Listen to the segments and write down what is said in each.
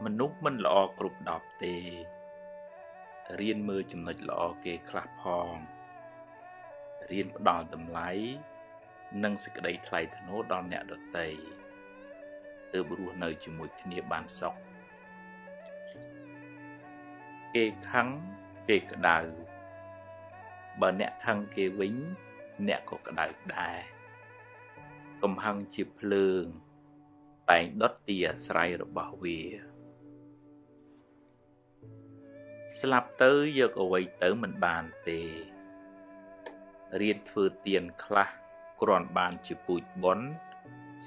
មនុស្សមិនល្អគ្រប់10ទេរៀនមើលចំណុចល្អគេខ្លះផងរៀនផ្ដល់តម្លៃនិងសេចក្តីថ្លៃថ្នូរដល់អ្នកដទៃទើបរស់នៅជាមួយគ្នាបានសុខគេខឹងគេក្តៅបើអ្នកខឹងគេវិញអ្នកក៏ក្តៅដែរកំហឹងជាភ្លើងតែងដុតទីអាស្រ័យរបស់វាស្លាប់ទៅយកអ្វីទៅមិនបានទេរៀនធ្វើទានខ្លះគ្រាន់បានជាពូជបុណ្យ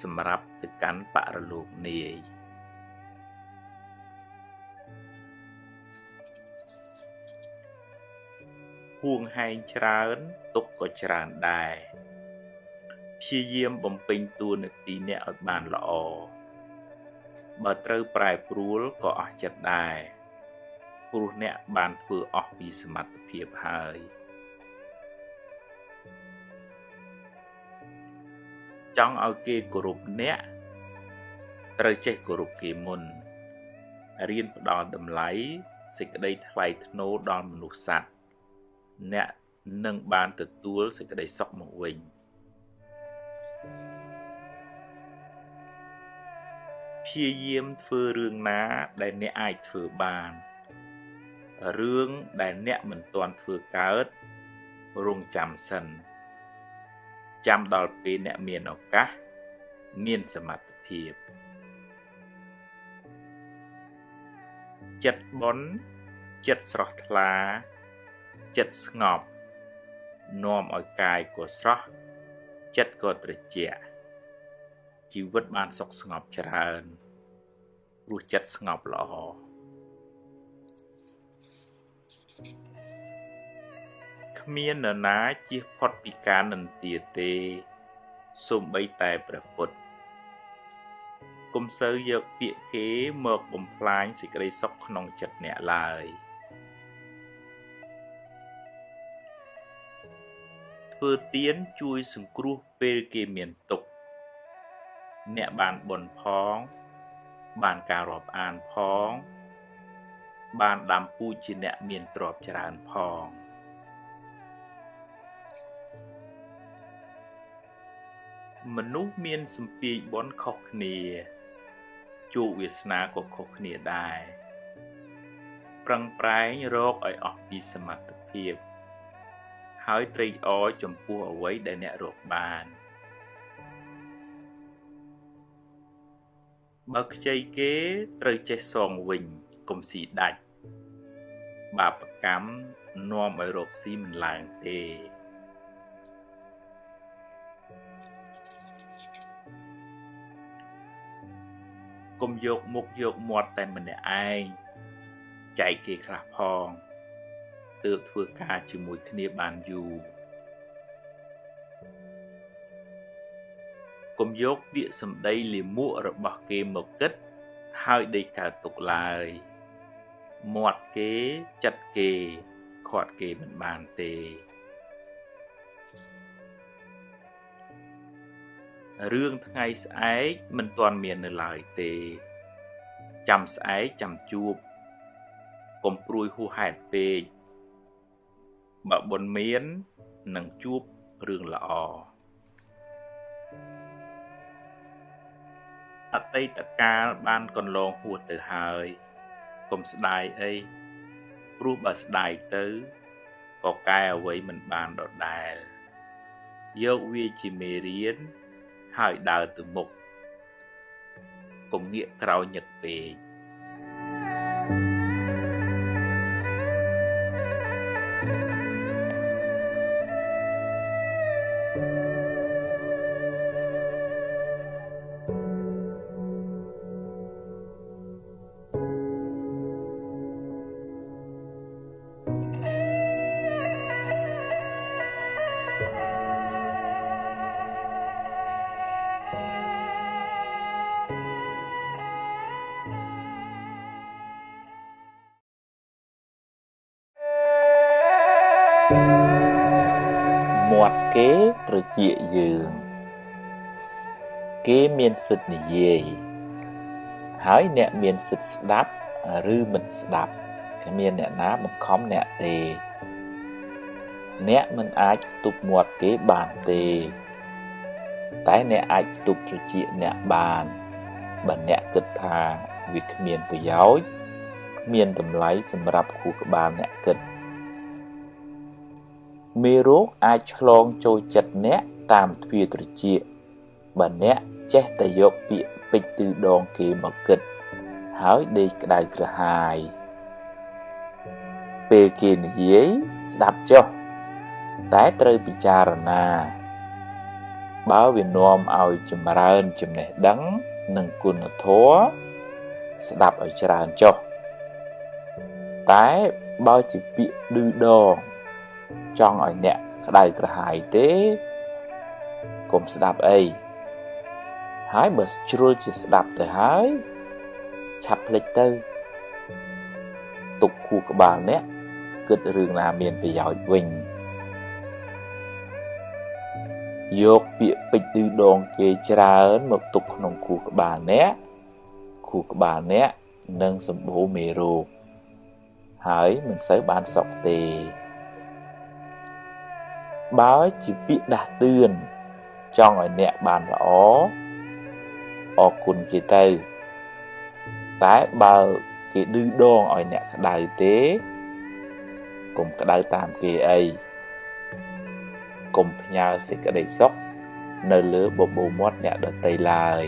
សម្រាប់ទៅកាន់បរលោកនាយហួងហែងច្រើនទុកក៏ច្រើនដែរព្យាយាមបំពេញតួនាទីអ្នកឲ្យបានល្អបើត្រូវប្រែប្រួលក៏អស់ចិត្តដែរព្រោះអ្នកបានធ្វើអស់ពីសមត្ថភាពហើយចង់ឲ្យគេគោរពអ្នកត្រូវចេះគោរពគេមុនរៀនផ្ដល់តម្លៃសេចក្តីថ្លៃថ្នូរដល់មនុស្សសត្វអ្នកនឹងបានទទួលសេចក្តីសុខមកវិញព្យាយាមធ្វើរឿងណាដែលអ្នកអាចធ្វើបានរឿងដែលអ្នកមិនទាន់ធ្វើកើតរងចាំសិនចាំដល់ពេលអ្នកមានឱកាសមានសមត្ថភាពចិត្តបុណ្យចិត្តស្រស់ថ្លាចិត្តស្ងប់នាំឲ្យកាយក៏ស្រស់ចិត្តក៏ត្រជាក់ជីវិតបានសុខស្ងប់ច្រើនព្រោះចិត្តស្ងប់ល្អគ្មាននរណាជៀសផុតពីការនិន្ទាទេសូម្បីតែព្រះពុទ្ធកុំសូវយកពាក្យគេមកបំផ្លាញសេចក្តីសុខក្នុងចិត្តអ្នកឡើយធ្វើទានជួយសង្គ្រោះពេលគេមានទុក្ខអ្នកបានបុណ្យផងបានការរាប់អានផងបានដាំពូជជាអ្នកមានទ្រព្យច្រើនផងមនុស្សមានសម្ពាយបុណ្យខុសគ្នាជោគវាសនាក៏ខុសគ្នាដែរប្រឹងប្រែងរកឲ្យអស់ពីសមត្ថភាពហើយត្រេកអរចំពោះអ្វីដែលអ្នករកបានបើខ្ចីគេត្រូវចេះសងវិញកុំស៊ីដាច់បាបកម្មនាំឲ្យរកស៊ីមិនឡើងទេកុំយកមុខយកមាត់តែម្នាក់ឯងចែកគេខ្លះផងទើបធ្វើការជាមួយគ្នាបានយូរកុំយកពាក្យសម្ដីលាមករបស់គេមកគិតហើយដេកកើតទុកឡើយមាត់គេចិត្តគេខាត់គេមិនបានទេរឿងថ្ងៃស្អែកមិនទាន់មាននៅឡើយទេចាំស្អែកចាំជួបកុំព្រួយហួសហេតុពេកបើបុណ្យមាននឹងជួបរឿងល្អអតីតកាលបានកន្លងហួសទៅហើយកុំស្ដាយអីព្រោះបើស្ដាយទៅក៏កែអ្វីមិនបានដដែលយកវាជាមេរៀនហើយដើរទៅមុខកុំងាកក្រោយញឹកពេកមាត់គេត្រចៀកយើងគេមានសិទ្ធិនិយាយ ហើយអ្នកមានសិទ្ធិស្ដាប់ឬមិនស្ដាប់គ្មានអ្នកណាបង្ខំអ្នកទេអ្នកមិនអាចផ្ទប់មាត់គេបានទេតែអ្នកអាចផ្ទប់ត្រចៀកអ្នកបានបើអ្នកគិតថាវាគ្មានប្រយោជន៍គ្មានតម្លៃសម្រាប់ខួរក្បាលអ្នកគិតមេរោគអាចឆ្លងចូលចិត្តអ្នកតាមទ្វារត្រចៀកបើអ្នកចេះតែយកពាក្យពេចន៍ទឺដងគេមកគិតហើយដេកក្តៅក្រហាយពេលគេនិយាយស្ដាប់ចុះតែត្រូវពិចារណាបើវានាំឲ្យចម្រើនចំណេះដឹងនិងគុណធម៌ស្ដាប់ឲ្យច្រើនចុះតែបើជាពាក្យឌឺដងចង់ឲ្យអ្នកក្តៅក្រហាយទេកុំស្ដាប់អីហើយបើជ្រុលជាស្ដាប់ទៅហើយឆាប់ភ្លេចទៅទុកខួរក្បាលអ្នកគិតរឿងណាមានប្រយោជន៍វិញយកពាក្យពេចន៍ឌឺដងគេច្រើនមកទុកក្នុងខួរក្បាលអ្នកនឹងសម្បូរមេរោគហើយមិនសូវបានសុខទេបើជាពាក្យដាស់តឿនចង់ឲ្យអ្នកបានល្អអរគុណគេទៅតែបើគេឌឺដងឲ្យអ្នកក្តៅទេកុំក្តៅតាមគេអីកុំផ្ញើសេចក្តីសុខនៅលើបបូរមាត់អ្នកដទៃឡើយ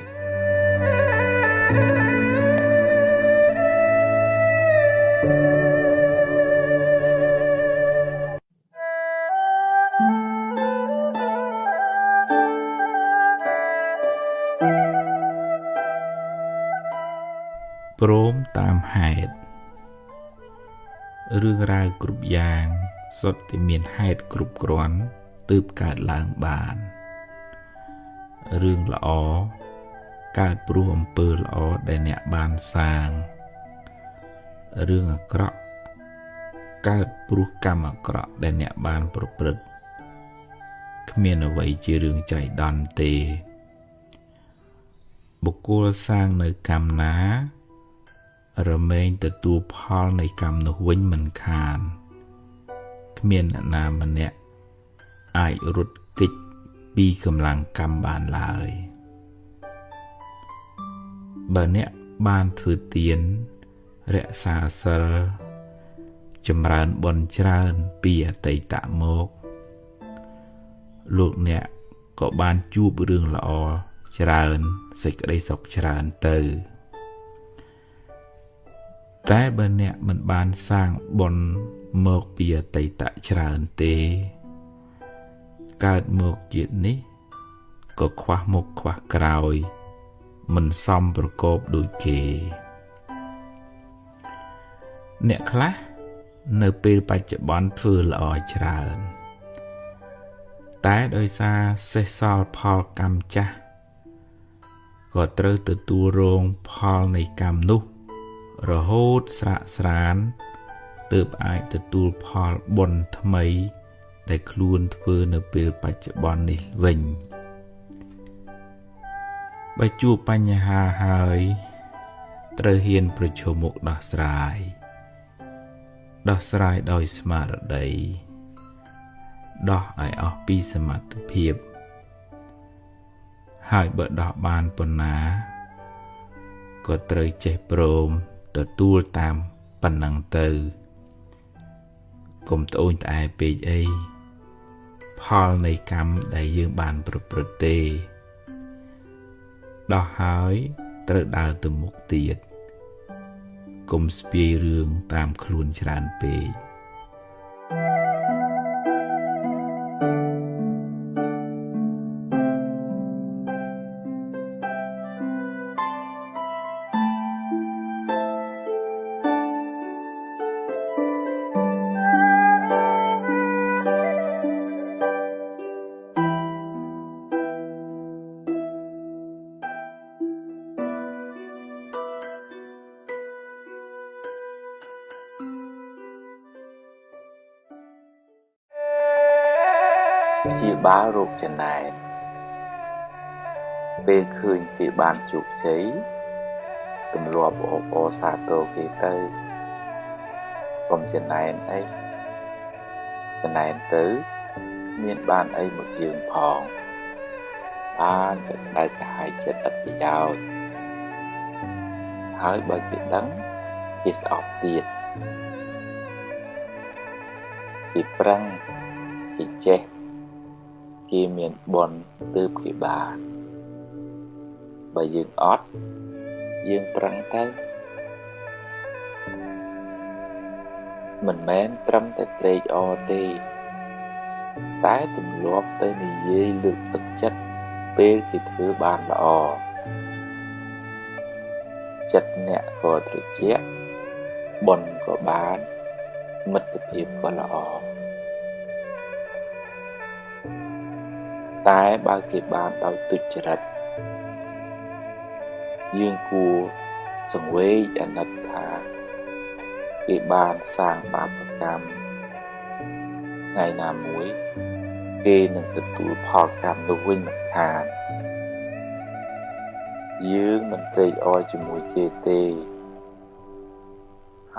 ព្រមតាមហេតុរឿងរ៉ាវគ្រប់យ៉ាងសុទ្ធតែមានហេតុគ្រប់គ្រាន់ទើបកើតឡើងបានរឿងល្អកើតព្រោះអំពើល្អដែលអ្នកបានសាងរឿងអាក្រក់កើតព្រោះកម្មអាក្រក់ដែលអ្នកបានប្រព្រឹត្តគ្មានអ្វីជារឿងចៃដន្យទេបុគ្គលសាងនៅកម្មណារមែងទទួលផលនៃកម្មនោះវិញមិនខានគ្មានអ្នកណាម្នាក់អាចរត់គេចពីកម្លាំងកម្មបានឡើយបើអ្នកបានធ្វើទានរក្សាសិលចម្រើនបុណ្យច្រើនពីអតីតមកលោកអ្នកក៏បានជួបរឿងល្អច្រើនសេចក្តីសុខច្រើនទៅតែបើអ្នកមិនបានសាងបុណ្យមកពីអតីតច្រើនទេកើតមកជាតិនេះក៏ខ្វះមុខខ្វះក្រោយមិនសមប្រកបដូចគេអ្នកខ្លះនៅពេលបច្ចុប្បន្នធ្វើល្អច្រើនតែដោយសារសេសសល់ផលកម្មចាស់ក៏ត្រូវទទួលរងផលនៃកម្មនោះរហូតស្រាកស្រានទើបអាចទទួលផលបុណ្យថ្មីដែលខ្លួនធ្វើនៅពេលបច្ចុប្បន្ននេះវិញបើជួបបញ្ហាហើយត្រូវហ៊ានប្រឈមមុខដោះស្រាយដោយស្មារតីដោះឲ្យអស់ពីសមត្ថភាពហើយបើដោះបានប៉ុណ្ណាក៏ត្រូវចេះព្រមទទួលតាមប៉ុណ្ណឹងទៅកុំត្អូញត្អែពេកអីផលនៃកម្មដែលយើងបានប្រព្រឹត្តទេដោះហើយត្រូវដើរទៅមុខទៀតកុំស្ពាយរឿងតាមខ្លួនច្រើនពេកព្យាបាលរោគចំណែនពេលឃើញគេបានជោគជ័យ ទម្លាប់អូសាទរគេទៅកុំចំណែនអីចំណែនទៅគ្មានបានអីមកយើងផងបានតែក្តៅក្រហាយចិត្តឥតប្រយោជន៍ហើយបើគេដឹងគេស្អប់ទៀតគេប្រឹងគេចេះគេមានបុណ្យទើបគេបានបើយើងអត់យើងប្រឹងទៅមិនមែនត្រឹមតែត្រេកអរទេតែទម្លាប់ទៅនិយាយលើកទឹកចិត្តពេលគេធ្វើបានល្អចិត្តអ្នកក៏ត្រជាក់បុណ្យក៏បានមិត្តភាពក៏ល្អតែបើគេបានដោយទុច្ចរិតយើងគួរសង្វេគអាណិតថាគេបានសាងបាបកម្មថ្ងៃណាមួយគេនឹងទទួលផលកម្មនោះវិញមិនខានយើងមិនត្រេកអរជាមួយគេទេ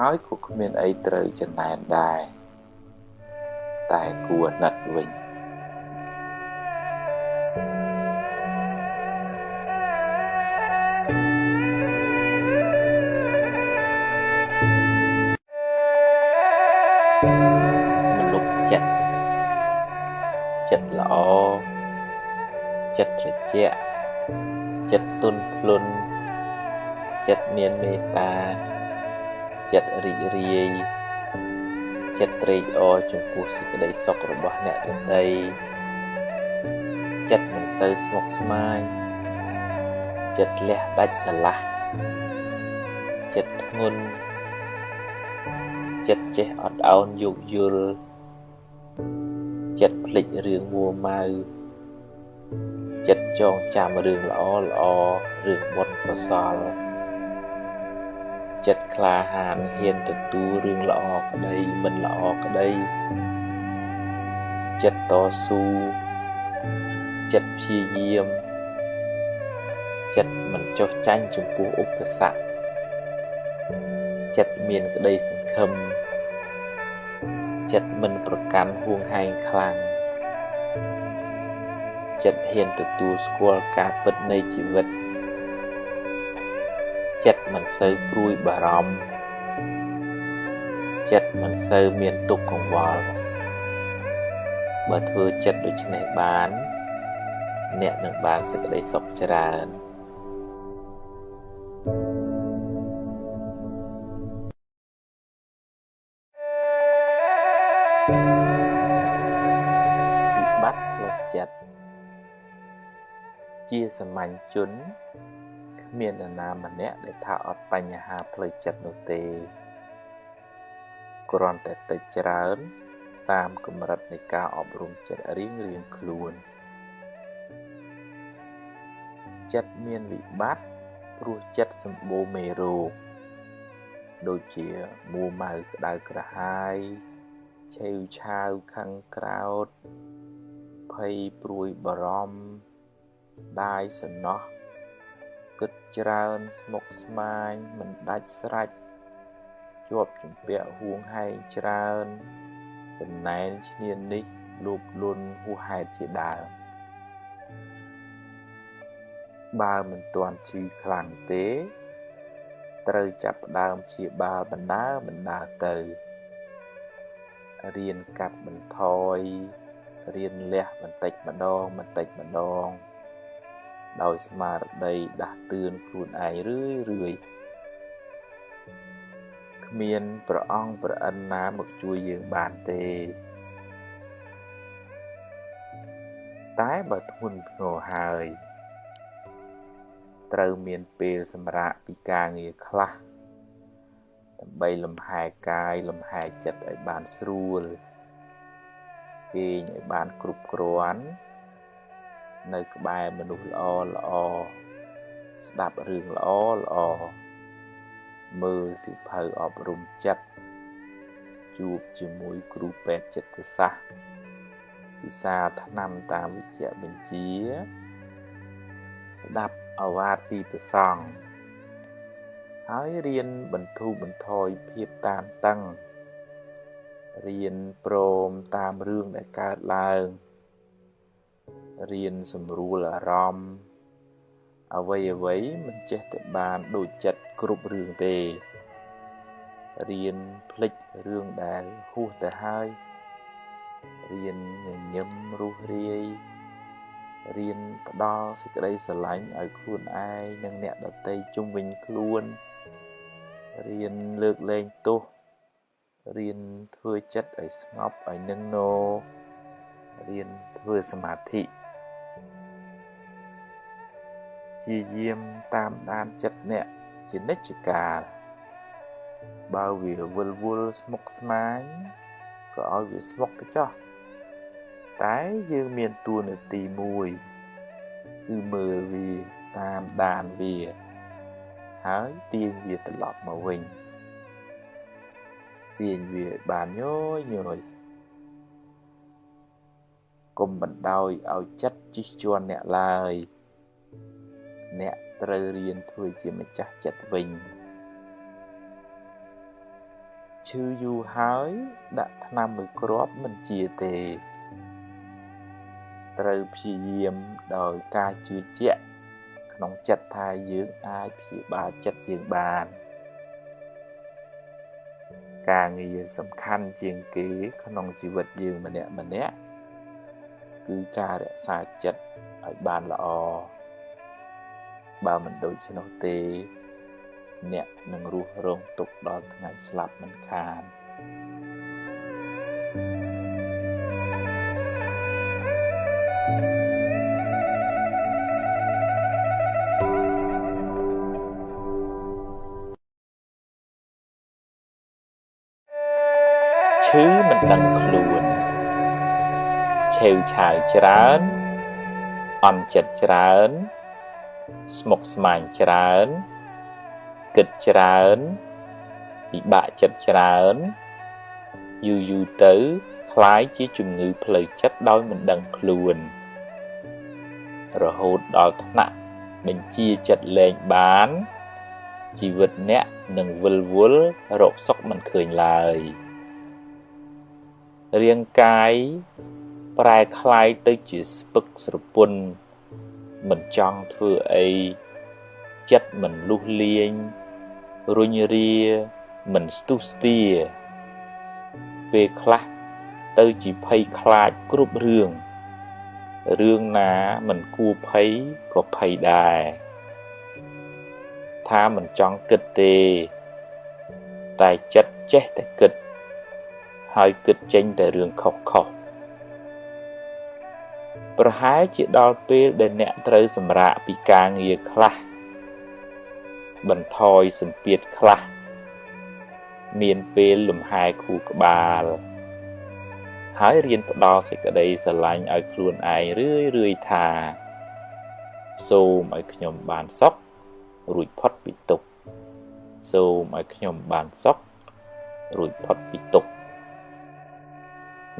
ហើយក៏គ្មានអីត្រូវចំណែនដែរតែគួរអាណិតវិញមនុស្សចិត្តល្អចិត្តត្រជាក់ចិត្តទន់ភ្លន់ចិត្តមានមេត្តាចិត្តរីករាយចិត្តត្រេកអរចំពោះសេចក្តីសុខរបស់អ្នកដទៃចិត្តមិនសូវស្មុគស្មាញចិត្តលះដាច់ស្រឡះចិត្តធ្ងន់ចិត្តចេះអត់ឱនយោគយល់ចិត្តភ្លេចរឿងមួម៉ៅចិត្តចងចាំរឿងល្អរឿងបុណ្យកុសលចិត្តក្លាហានហ៊ានទទួលរឿងល្អក្តីមិនល្អក្តីចិត្តតស៊ូចិត្តព្យាយាមចិត្តមិនចុះចាញ់ចំពោះឧបសគ្គចិត្តមានក្តីសង្ឃឹមចិត្តមិនប្រកាន់ហួងហែងខ្លាំងចិត្តហ៊ានទទួលស្គាល់ការពិតនៃជីវិតចិត្តមិនសូវព្រួយបារម្ភចិត្តមិនសូវមានទុក្ខកង្វល់បើធ្វើចិត្តដូច្នេះបានអ្នកនឹងបានសេចក្តីសុខច្រើនវិបត្តិផ្លូវចិត្តជាសាមញ្ញជនគ្មាននរណាម្នាក់ដែលថាអត់បញ្ហាផ្លូវចិត្តនោះទេគ្រាន់តែតិចច្រើនតាមកម្រិតនៃការអប់រំចិត្តរៀងខ្លួនចិត្តមានវិបត្តិព្រោះចិត្តសម្បូរមេរោគដូចជាមួម៉ៅក្តៅក្រហាយឆេវឆាវខឹងក្រោធភ័យព្រួយបារម្ភដាយសំណោះគិតច្រើនស្មុគស្មាញមិនដាច់ស្រេចជាប់ជំពាក់ហួងហែងច្រើនចំណែនឈ្នាននេះលោភលន់ហួសហេតុជាដើមបើមិនទាន់ឈឺខ្លាំងទេត្រូវចាប់ផ្ដើមព្យាបាលបណ្ដើរទៅរៀនកាត់បន្ថយរៀនលះបន្តិចម្ដងដោយស្មារតីដាស់តឿនខ្លួនឯងរឿយគ្មានព្រះអង្គព្រះអិនណាមកជួយយើងបានទេតែបើធ្ងន់ធ្ងរហើយត្រូវមានពេលសម្រាកពីការងារខ្លះដើម្បីលំហែកាយលំហែចិត្តឲ្យបានស្រួលគេងឲ្យបានគ្រប់គ្រាន់នៅក្បែរមនុស្សល្អស្ដាប់រឿងល្អមើលសៀវភៅអប់រំចិត្តជួបជាមួយគ្រូពេទ្យចិត្តសាស្ត្រពិសាថ្នាំតាមវិជ្ជបញ្ជាស្ដាប់ឱវាទពីព្រះសង្ឃ ហើយរៀនបន្ធូរបន្ថយភាពតានតឹងរៀនព្រមតាមរឿងដែលកើតឡើងរៀនសម្រួលអារម្មណ៍អ្វីមិនចេះតែបានដូចចិត្តគ្រប់រឿងទេរៀនភ្លេចរឿងដែលហួសទៅហើយរៀនញញឹមរុះរាយរៀនផ្ដល់សេចក្តីស្រឡាញ់ឲ្យខ្លួនឯងនិងអ្នកដទៃជុំវិញខ្លួនរៀនលើកលែងទោសរៀនធ្វើចិត្តឲ្យស្ងប់ឲ្យនឹងនររៀនធ្វើសមាធិព្យាយាមតាមដានចិត្តអ្នកជានិច្ចកាលបើវាវិលវល់ស្មុគស្មាញក៏ឲ្យវាស្មុគទៅចោះតែយើងមានតួនាទីមួយគឺមើលវាតាមដានវាហើយទាញវាត្រឡប់មកវិញទាញវាបានញយកុំបណ្ដោយឲ្យចិត្តជិះជាន់អ្នកឡើយអ្នកត្រូវរៀនធ្វើជាម្ចាស់ចិត្តវិញឈឺយូរហើយដាក់ថ្នាំមួយគ្រាប់មិនជាទេត្រូវព្យាយាមដោយការជឿជាក់ក្នុងចិត្តថាយើងអាចព្យាបាលចិត្តយើងបានការងារសំខាន់ជាងគេក្នុងជីវិតយើងម្នាក់គឺការរក្សាចិត្តឲ្យបានល្អបើមិនដូច្នោះទេអ្នកនឹងរស់រងទុក្ខដល់ថ្ងៃស្លាប់មិនខានឈឺមិនដឹងខ្លួនឆេវឆាវច្រើនអន់ចិត្តច្រើនស្មុគស្មាញច្រើនគិតច្រើនពិបាកចិត្តច្រើនយូរទៅคล้ายជាជំងឺផ្លូវចិត្តដោយមិនដឹងខ្លួនរហូតដល់ថ្នាក់បញ្ជាចិត្តលែងបានជីវិតអ្នកនឹងវិលវល់រកសុខមិនឃើញឡើយរាងកាយប្រែคล้ายទៅជាស្ពឹកស្រពន់មិនចង់ធ្វើអីចិត្តមិនលុះលាញរុញរាមិនស្ទុះស្ទាពេលខ្លះទៅជាភ័យខ្លាចគ្រប់រឿងណាមិនគួរភ័យក៏ភ័យដែរថាមិនចង់គិតទេតែចិត្តចេះតែគិតហើយគិតចេញតែរឿងខុសប្រហែលជាដល់ពេលដែលអ្នកត្រូវសម្រាកពីការងារខ្លះបន្ថយសម្ពាធខ្លះមានពេលលំហែខួរក្បាលហើយរៀនផ្ដល់សេចក្តីស្រឡាញ់ឲ្យខ្លួនឯងរឿយថាសូមឲ្យខ្ញុំបានសុខរួចផុតពីទុក្ខសូមឲ្យខ្ញុំបានសុខរួចផុតពីទុក្ខ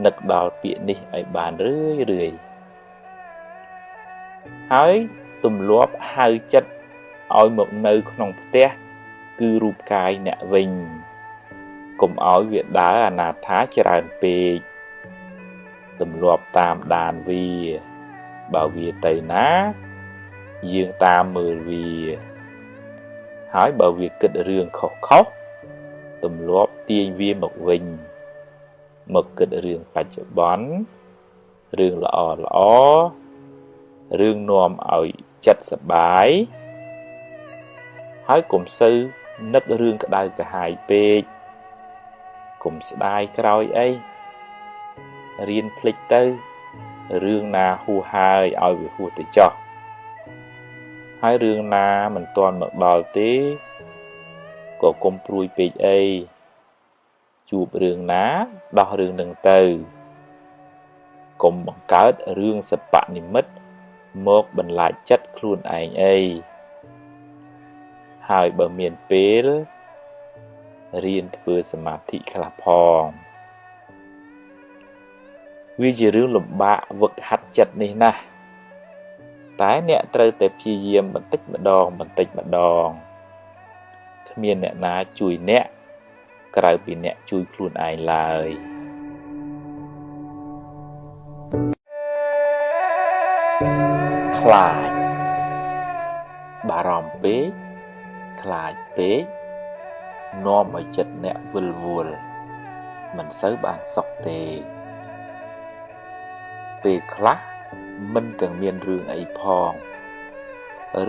នឹកដល់ពាក្យនេះឲ្យបានរឿយហើយទម្លាប់ហៅចិត្តឲ្យមកនៅក្នុងផ្ទះគឺរូបកាយអ្នកវិញកុំឲ្យវាដើរអនាថាច្រើនពេកទម្លាប់តាមដានវាបើវាទៅណាយើងតាមមើលវាហើយបើវាគិតរឿងខុសទម្លាប់ទាញវាមកវិញមកគិតរឿងបច្ចុប្បន្នរឿងល្អរឿងនាំឲ្យចិត្តសប្បាយហើយកុំសូវនឹករឿងក្តៅក្រហាយពេកកុំស្ដាយក្រោយអីរៀនភ្លេចទៅរឿងណាហួសហើយឲ្យវាហួសទៅចោះហើយរឿងណាមិនទាន់មកដល់ទេក៏កុំព្រួយពេកអីជួបរឿងណាដោះរឿងនឹងទៅកុំបង្កើតរឿងសពនិមិត្តមកបន្លាចចិត្តខ្លួនឯងអីហើយបើមានពេលរៀនធ្វើសមាធិខ្លះផងវាជារឿងលំបាកវឹកហាត់ចិត្តនេះណាស់តែអ្នកត្រូវតែព្យាយាមបន្តិចម្ដង គ្មានអ្នកណាជួយអ្នកក្រៅពីអ្នកជួយខ្លួនឯងឡើយខ្លាចបារម្ភពេកខ្លាចពេកនាំឲ្យចិត្តអ្នកវិលវល់មិនសូវបានសុខទេពេលខ្លះមិនទាំងមានរឿងអីផង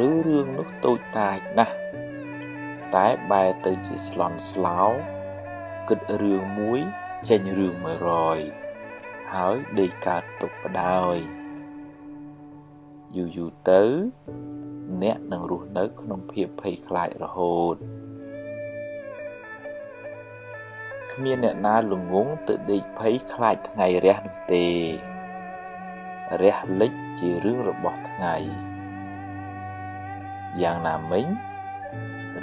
ឬរឿងនោះតូចតាចណាស់តែបែរទៅជាស្លន់ស្លោគិតរឿងមួយចេញរឿង100ហើយដេកកើតទុកបដ ாய் យូរយូរទៅអ្នកនឹងរស់នៅក្នុងភាពភ័យខ្លាចរហូតគ្មានអ្នកណាល្ងងទៅដេកភ័យខ្លាចថ្ងៃរះនោះទេរះលិចជារឿងរបស់ថ្ងៃយ៉ាងណាមិញ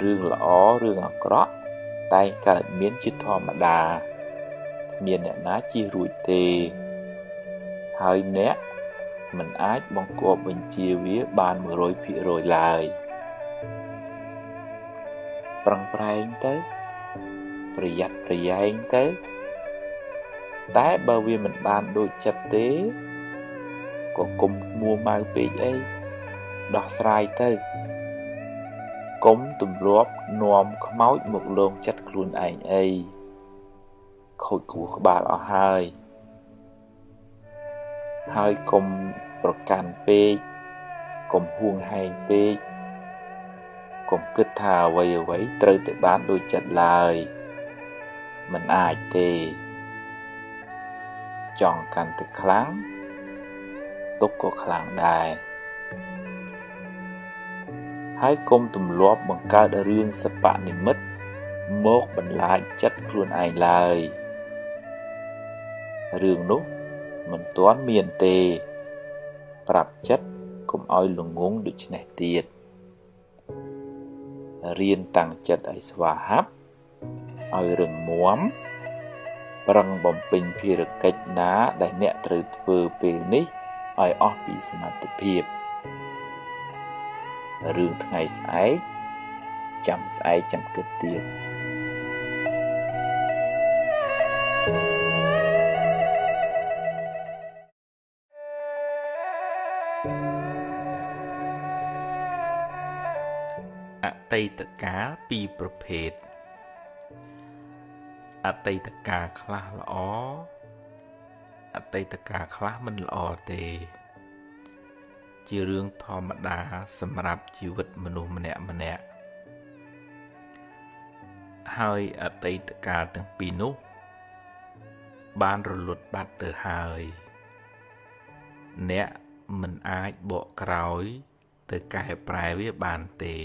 រឿងល្អរឿងអាក្រក់តែងកើតមានជាធម្មតាគ្មានអ្នកណាជៀសរួចទេហើយអ្នកមិនអាចបង្គាប់បញ្ជាវាបាន 100% ឡើយប្រឹងប្រែងទៅប្រយ័ត្នប្រយែងទៅតែបើវាមិនបានដូចចិត្តទេក៏កុំមួម៉ៅពេកអីដោះស្រាយទៅកុំទម្លាប់នាំខ្មោចមកលងចិត្តខ្លួនឯងអីខូចខួរក្បាលអស់ហើយកុំប្រកាន់ពេកកុំហួងហែងពេកកុំគិតថាអ្វីត្រូវតែបានដូចចិត្តឡើយមិនអាចទេចង់កាន់តែខ្លាំងទុកក៏ខ្លាំងដែរហើយកុំទម្លាប់បង្កើតរឿងសប្បនិមិត្តមកបន្លាចចិត្តខ្លួនឯងឡើយរឿងនោះមិនទាន់មានទេប្រាប់ចិត្តកុំឲ្យល្ងងដូចនេះទៀតរៀនតាំងចិត្តឲ្យស្វាហាប់ឲ្យរឹងមាំប្រឹងបំពេញភារកិច្ចណាដែលអ្នកត្រូវធ្វើពេលនេះឲ្យអស់ពីសមត្ថភាពរឿងថ្ងៃស្អែកចាំស្អែកចាំគិតទៀតអតីតកាលពីរប្រភេទអតីតកាលខ្លះល្អអតីតកាលខ្លះមិនល្អទេជារឿងធម្មតាសម្រាប់ជីវិតមនុស្សម្នាក់ហើយអតីតកាលទាំងពីរនោះបានរលត់បាត់ទៅហើយអ្នកមិនអាចបកក្រោយទៅកែប្រែវាបានទេ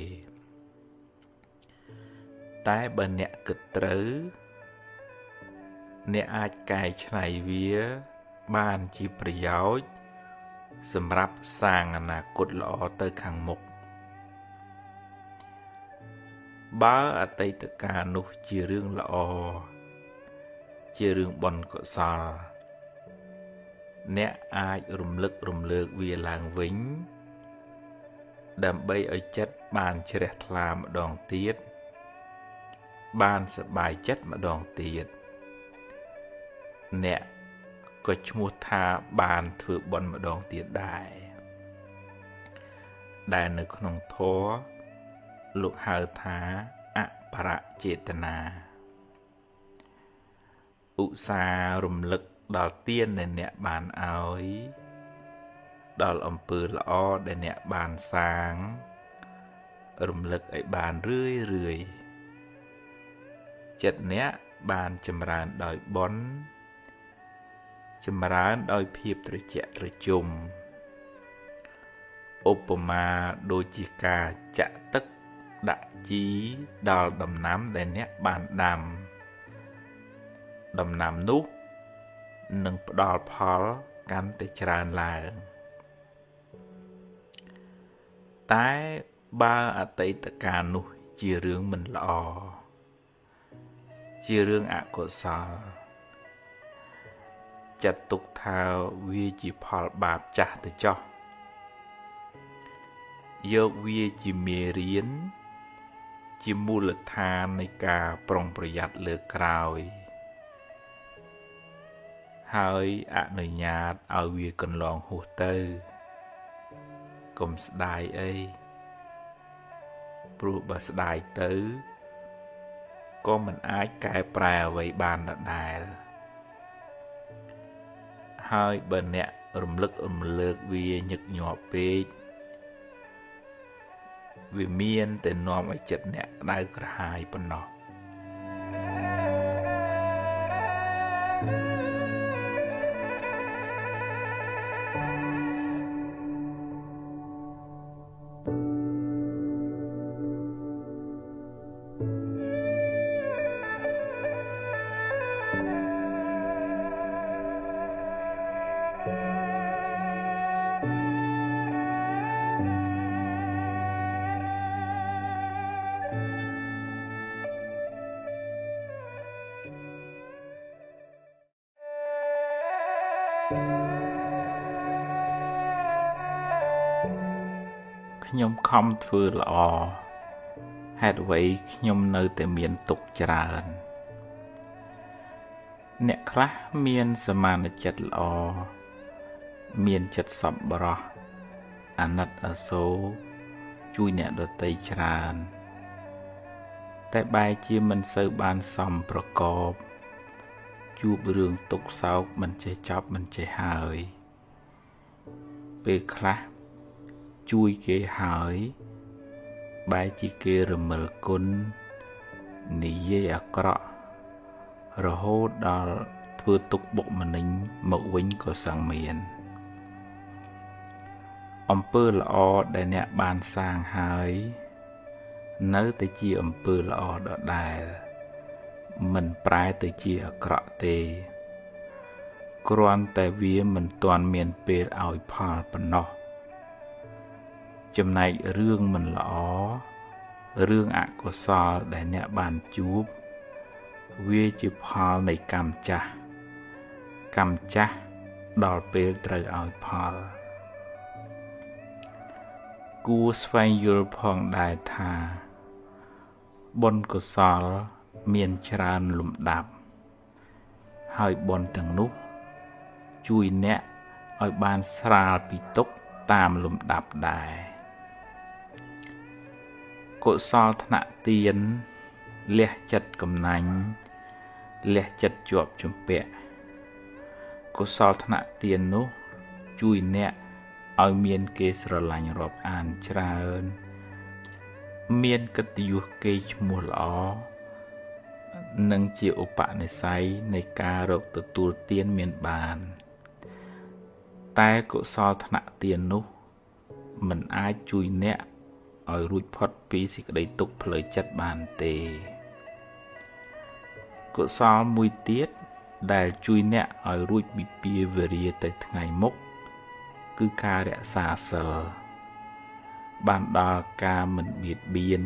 តែបើអ្នកគិតត្រូវអ្នកអាចកែច្នៃវាបានជាប្រយោជន៍សម្រាប់សាងអនាគតល្អទៅខាងមុខបើអតីតកាលនោះជារឿងល្អជារឿងបុណ្យកុសលអ្នកអាចរំលឹករំលើកវាឡើងវិញដើម្បីឲ្យចិត្តបានជ្រះថ្លាម្ដងទៀតបានសប្បាយចិត្តម្ដងទៀតអ្នកក៏ឈ្មោះថាបានធ្វើបុណ្យម្ដងទៀតដែរដែលនៅក្នុងធម៌លោកហៅថាអបរចេតនាឧស្សាហ៍រំលឹកដល់ទានដែលអ្នកបានឲ្យដល់អំពើល្អដែលអ្នកបានសាងរំលឹកឲ្យបានរឿយចិត្តអ្នកបានចម្រើនដោយបុណ្យចម្រើនដោយភាពត្រជាក់ត្រជុំឧបមាដូចជាការចាក់ទឹកដាក់ជីដល់ដំណាំដែលអ្នកបានដាំដំណាំនោះនឹងផ្ដល់ផលកាន់តែច្រើនឡើងតែបើអតីតកាលនោះជារឿងមិនល្អជារឿងអកុសលចាត់ទុកថាវាជាផលបាបចាស់ទៅចោះយកវាជាមេរៀន ជាមូលដ្ឋាននៃការប្រុងប្រយ័ត្នលើក្រោយហើយអនុញ្ញាតឲ្យវាកន្លងហួសទៅកុំស្ដាយអីព្រោះបើស្ដាយទៅក៏មិនអាចកែប្រែអ្វីបានដដែលហើយបើអ្នករំលឹករំលើកវាញឹកញាប់ពេកវាមានតែនាំឲ្យចិត្តអ្នកក្តៅក្រហាយប៉ុណ្ណោះខ្ញុំខំធ្វើល្អហេតុអ្វីខ្ញុំនៅតែមានទុក្ខច្រើនអ្នកខ្លះមានសមានចិត្តល្អមានចិត្តសប្បុរសអាណិតអាសូរជួយអ្នកដទៃច្រើនតែបែរជាមិនសូវបានសមប្រកបជួបរឿងទុក្ខសោកមិនចេះចប់មិនចេះហើយពេលខ្លះជួយគេហើយបែរជាគេរមិលគុណនិយាយអាក្រក់រហូតដល់ធ្វើទុក្ខបុកម្នេញមកវិញក៏សឹងមានអំពើល្អដែលអ្នកបានសាងហើយនៅតែជាអំពើល្អដដែលមិនប្រែទៅជាអាក្រក់ទេគ្រាន់តែវាមិនទាន់មានពេលឲ្យផលប៉ុណ្ណោះចំណែករឿងមិនល្អរឿងអកុសលដែលអ្នកបានជួបវាជាផលនៃកម្មចាស់ដល់ពេលត្រូវឲ្យផលគួរស្វែងយល់ផងដែរថាបុណ្យកុសលមានច្រើនលំដាប់ហើយបុណ្យទាំងនោះជួយអ្នកឲ្យបានស្រាលពីទុក្ខតាមលំដាប់ដែរកុសលថ្នាក់ទានលះចិត្តកំណាញ់លះចិត្តជាប់ជំពាក់កុសលថ្នាក់ទាននោះជួយអ្នកឲ្យមានគេស្រឡាញ់រាប់អានច្រើនមានកិត្តិយសគេឈ្មោះល្អនិងជាឧបនិស្ស័យនៃការរកទទួលទានមានបានតែកុសលថ្នាក់ទាននោះមិនអាចជួយអ្នកឲ្យរួចផុតពីសេចក្តីទុក្ខផ្លូវចិត្តបានទេកុសលមួយទៀតដែលជួយអ្នកឲ្យរួចពីពាវេរាទៅថ្ងៃមុខគឺការរក្សាសិលបានដល់ការមិនបៀតបៀន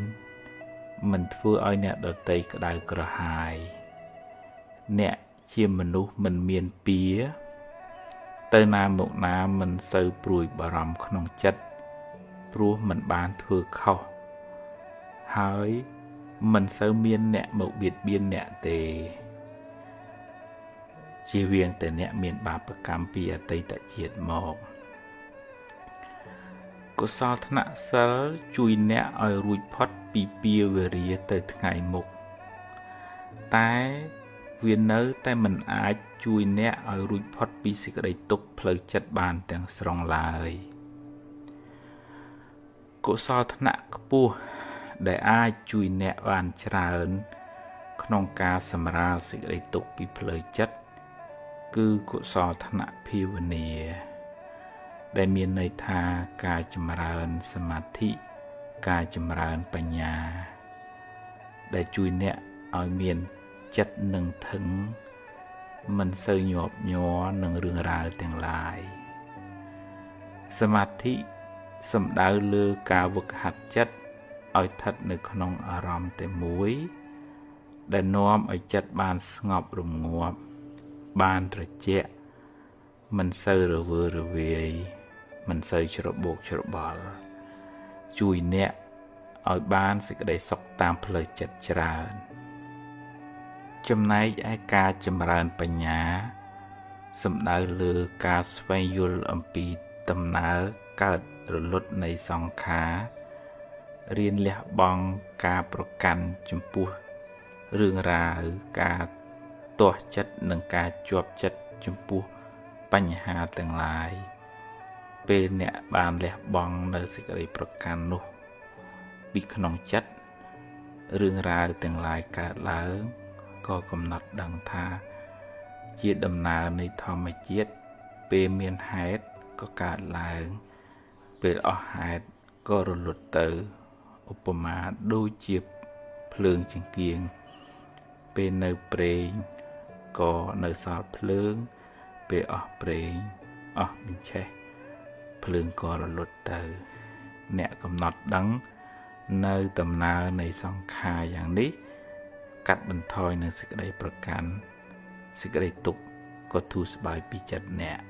មិនធ្វើឲ្យអ្នកដទៃក្តៅក្រហាយអ្នកជាមនុស្សមិនមានពៀទៅណាមកណាមិនសូវព្រួយបារម្ភក្នុងចិត្តព្រោះមិនបានធ្វើខុសហើយមិនសូវមានអ្នកមកបៀតបៀនអ្នកទេជៀសវាងតែអ្នកមានបាបកម្មពីអតីតជាតិមកកុសលថ្នាក់សិលជួយអ្នកឲ្យរួចផុតពីពាវេរាទៅថ្ងៃមុខតែវានៅតែមិនអាចជួយអ្នកឲ្យរួចផុតពីសេចក្តីទុក្ខផ្លូវចិត្តបានទាំងស្រុងឡើយកុសលថ្នាក់ខ្ពស់ដែលអាចជួយអ្នកបានច្រើនក្នុងការសម្រាលសេចក្តីទុក្ខពីផ្លូវចិត្តគឺកុសលថ្នាក់ភាវនាដែលមានន័យថាការចម្រើនសមាធិការចម្រើនបញ្ញាដែលជួយអ្នកឲ្យមានចិត្តនឹងធឹងមិនសូវញាប់ញ័រនឹងរឿងរ៉ាវទាំងឡាយសមាធិសំដៅលើការវឹកហាត់ចិត្តឲ្យស្ថិតនៅក្នុងអារម្មណ៍តែមួយដែលនាំឲ្យចិត្តបានស្ងប់រងាប់បានត្រជាក់មិនសូវរវើរវាយមិនសូវច្របូកច្របល់ជួយអ្នក ឲ្យបានសេចក្តីសុខតាមផ្លូវចិត្តច្រើនចំណែកឯការចម្រើនបញ្ញាសំដៅលើការស្វែងយល់អំពីដំណើរកើតរលត់នៃសង្ខាររៀនលះបង់ការប្រកាន់ចំពោះរឿងរ៉ាវការទាស់ចិត្តនិងការជាប់ចិត្តចំពោះបញ្ហាទាំងឡាយពេលអ្នកបានលះបង់នៅសេចក្តីប្រកាន់នោះពីក្នុងចិត្តរឿងរ៉ាវទាំងឡាយកើតឡើងក៏កំណត់ដឹងថាជាដំណើរនៃធម្មជាតិពេលមានហេតុក៏កើតឡើងពេលអស់ហេតុក៏រលត់ទៅឧបមាដូចជាភ្លើងចង្កៀងពេលនៅប្រេងក៏នៅសល់ភ្លើងពេលអស់ប្រេងអស់បញ្ឆេះភ្លើងក៏រលត់ទៅអ្នកកំណត់ដឹងនៅដំណើរនៃសង្ខារយ៉ាងនេះកាត់បន្ថយនឹងសេចក្តីប្រកាន់សេចក្តីទុក្ខក៏ធូរស្បើយពីចិត្តអ្នក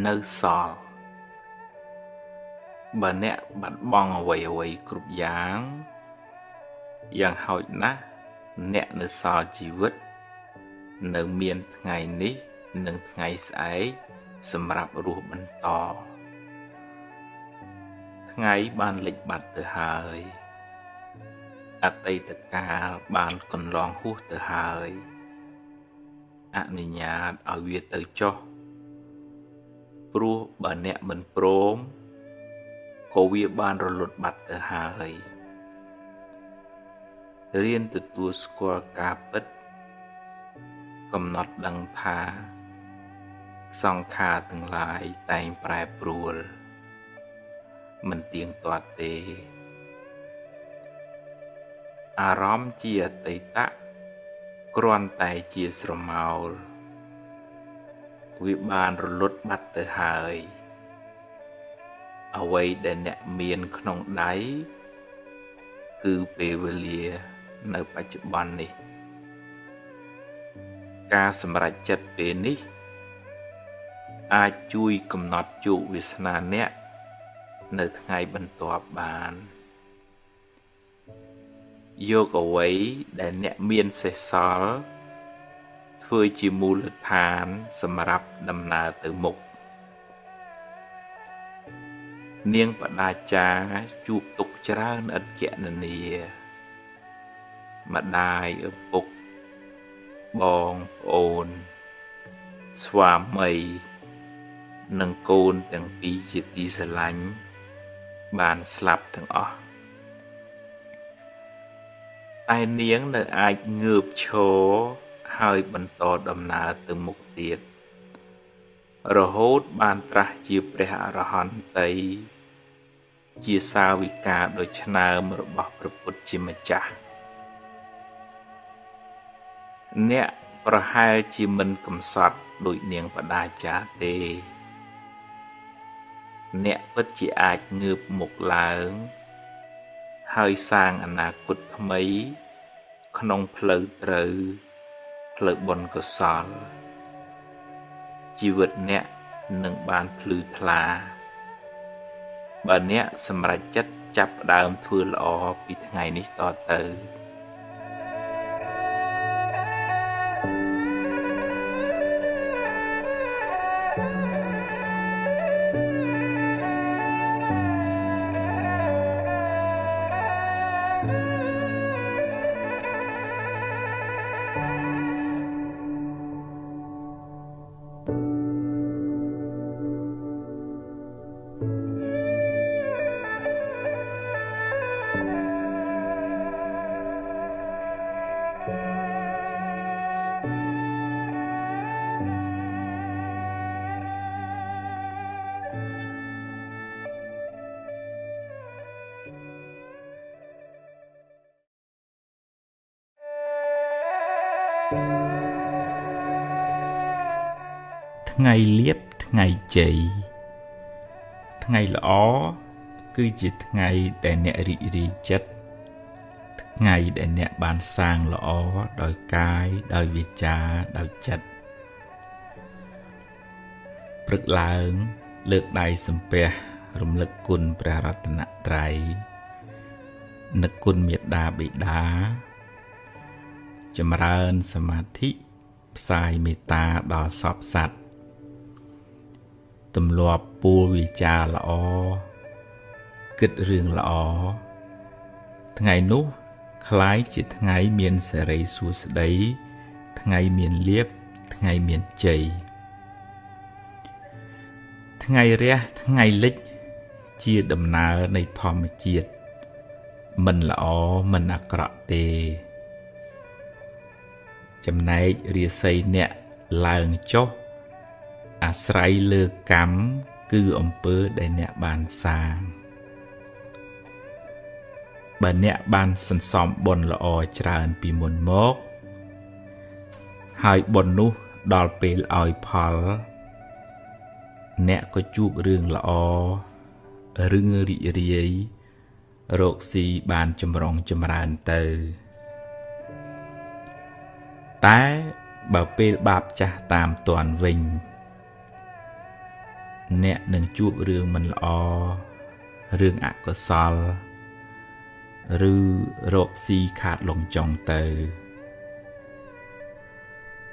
នៅសល់បើអ្នកបាត់បង់អ្វីគ្រប់យ៉ាងហោចណាស់អ្នកនៅសល់ជីវិតនៅមានថ្ងៃនេះនិងថ្ងៃស្អែកសម្រាប់រស់បន្តថ្ងៃបានលិចបាត់ទៅហើយអតីតកាលបានកន្លងហួសទៅហើយអនុញ្ញាតឲ្យវាទៅចុះព្រោះបើអ្នកមិនព្រមក៏វាបានរលត់បាត់ទៅហើយរៀនទទួលស្គាល់ការពិតកំណត់ដឹងថាសង្ខារទាំងឡាយតែងប្រែប្រួលមិនទៀងទាត់ទេអារម្មណ៍ជាអតីតគ្រាន់តែជាស្រមោលវាបានរលត់បាត់ទៅហើយអ្វីដែលអ្នកមានក្នុងដៃគឺពេលវេលានៅបច្ចុប្បន្ននេះការសម្រេចចិត្តពេលនេះអាចជួយកំណត់ជោគវាសនាអ្នកនៅថ្ងៃបន្ទាប់បានយកអ្វីដែលអ្នកមានសេសសល់ធ្វើជាមូលដ្ឋានសម្រាប់ដំណើរទៅមុខនាងបដាចាជួបទុក្ខច្រើនឥតគណនាម្ដាយឪពុកបងប្អូនស្វាមីនិងកូនទាំងពីរជាទីស្រឡាញ់បានស្លាប់ទាំងអស់តែនាងនៅអាចងើបឈរហើយបន្តដំណើរទៅមុខទៀតរហូតបានត្រាស់ជាព្រះអរហន្តីជាសាវិកាដ៏ឆ្នើមរបស់ព្រះពុទ្ធជាម្ចាស់អ្នកប្រហែលជាមិនកំសត់ដូចនាងបដាចាទេអ្នកពិតជាអាចងើបមុខឡើងហើយសាងអនាគតថ្មីក្នុងផ្លូវត្រូវផ្លូវបុណ្យកុសលជីវិតអ្នកនឹងបានភ្លឺថ្លាបើអ្នកសម្រេចចិត្តចាប់ផ្ដើមធ្វើល្អពីថ្ងៃនេះតទៅ ថ្ងៃលៀបថ្ងៃជ័យថ្ងៃល្អគឺជាថ្ងៃដែលអ្នករីករាយចិត្តថ្ងៃដែលអ្នកបានសាងល្អដោយកាយដោយវាចាដោយចិត្តព្រឹកឡើងលើកដៃសំពះរំលឹកគុណព្រះរតនត្រ័យនឹកគុណមេត្តាបិតាចម្រើនសមាធិផ្សាយមេត្តាដល់សពសត្វទម្លាប់ពោលវាចាល្អគិតរឿងល្អថ្ងៃនោះคล้ายជាថ្ងៃមានសេរីសួស្តីថ្ងៃមានលៀបថ្ងៃមានជ័យថ្ងៃរះថ្ងៃលិចជាដំណើរនៃធម្មជាតិមិនល្អមិនអាក្រក់ទេចំណែករាសីអ្នកឡើងចុះអាស្រ័យលើកម្មគឺអំពើដែលអ្នកបានសាងបើអ្នកបានសន្សំបុណ្យល្អច្រើនពីមុនមកហើយបុណ្យនោះដល់ពេលឲ្យផលអ្នកក៏ជួបរឿងល្អរឿងរីករាយរកស៊ីបានចម្រុងចម្រើនទៅតែបើពេលបាបចាស់តាមទាន់វិញអ្នកនឹងជួបរឿងមិនល្អរឿងអកុសលឬរកស៊ីខាតលងចង់ទៅ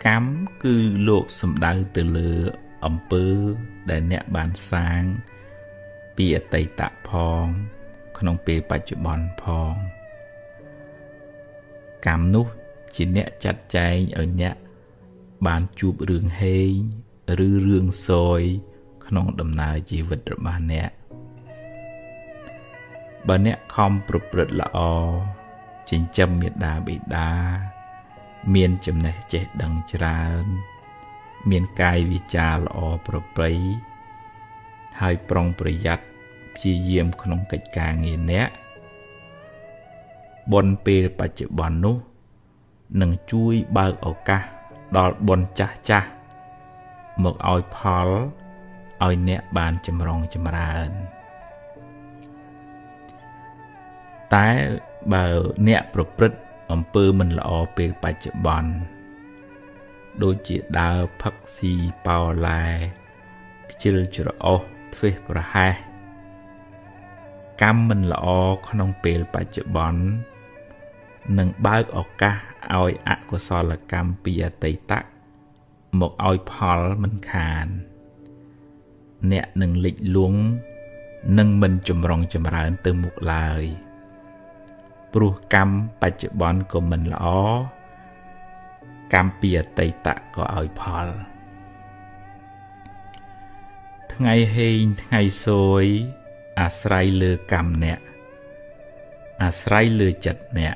កម្មគឺលោកសំដៅទៅលើអំពើដែលអ្នកបានសាងពីអតីតផងក្នុងពេលបច្ចុប្បន្នផងកម្មនោះជាអ្នកចាត់ចែងឲ្យអ្នកបានជួបរឿងហេងឬរឿងសោយក្នុងដំណើរជីវិតរបស់អ្នកបើអ្នកខំប្រព្រឹត្តល្អចិញ្ចឹមមេត្តាបិតាមានចំណេះចេះដឹងច្រើនមានកាយវាចាល្អប្រពៃហើយប្រុងប្រយ័ត្នព្យាយាមក្នុងកិច្ចការងារអ្នកបុណ្យពេលបច្ចុប្បន្ននោះនឹងជួយបើកឱកាសដល់បុណ្យចាស់ចាស់មកឲ្យផលឲ្យអ្នកបានចម្រុងចម្រើនតែបើអ្នកប្រព្រឹត្តអំពើមិនល្អពេលបច្ចុប្បន្នដូចជាដើរផឹកស៊ីប៉ោឡែខ្ជិលច្រអូសធ្វេសប្រហែសកម្មមិនល្អក្នុងពេលបច្ចុប្បន្ននឹងបើកឱកាសឲ្យអកុសលកម្មពីអតីតមកឲ្យផលមិនខានអ្នកនឹងលិចលង់នឹងមិនចម្រុងចម្រើនទៅមុខឡើយព្រោះកម្មបច្ចុប្បន្នក៏មិនល្អកម្មពីអតីតក៏ឲ្យផលថ្ងៃហេងថ្ងៃសោយអាស្រ័យលើកម្មអ្នកអាស្រ័យលើចិត្តអ្នក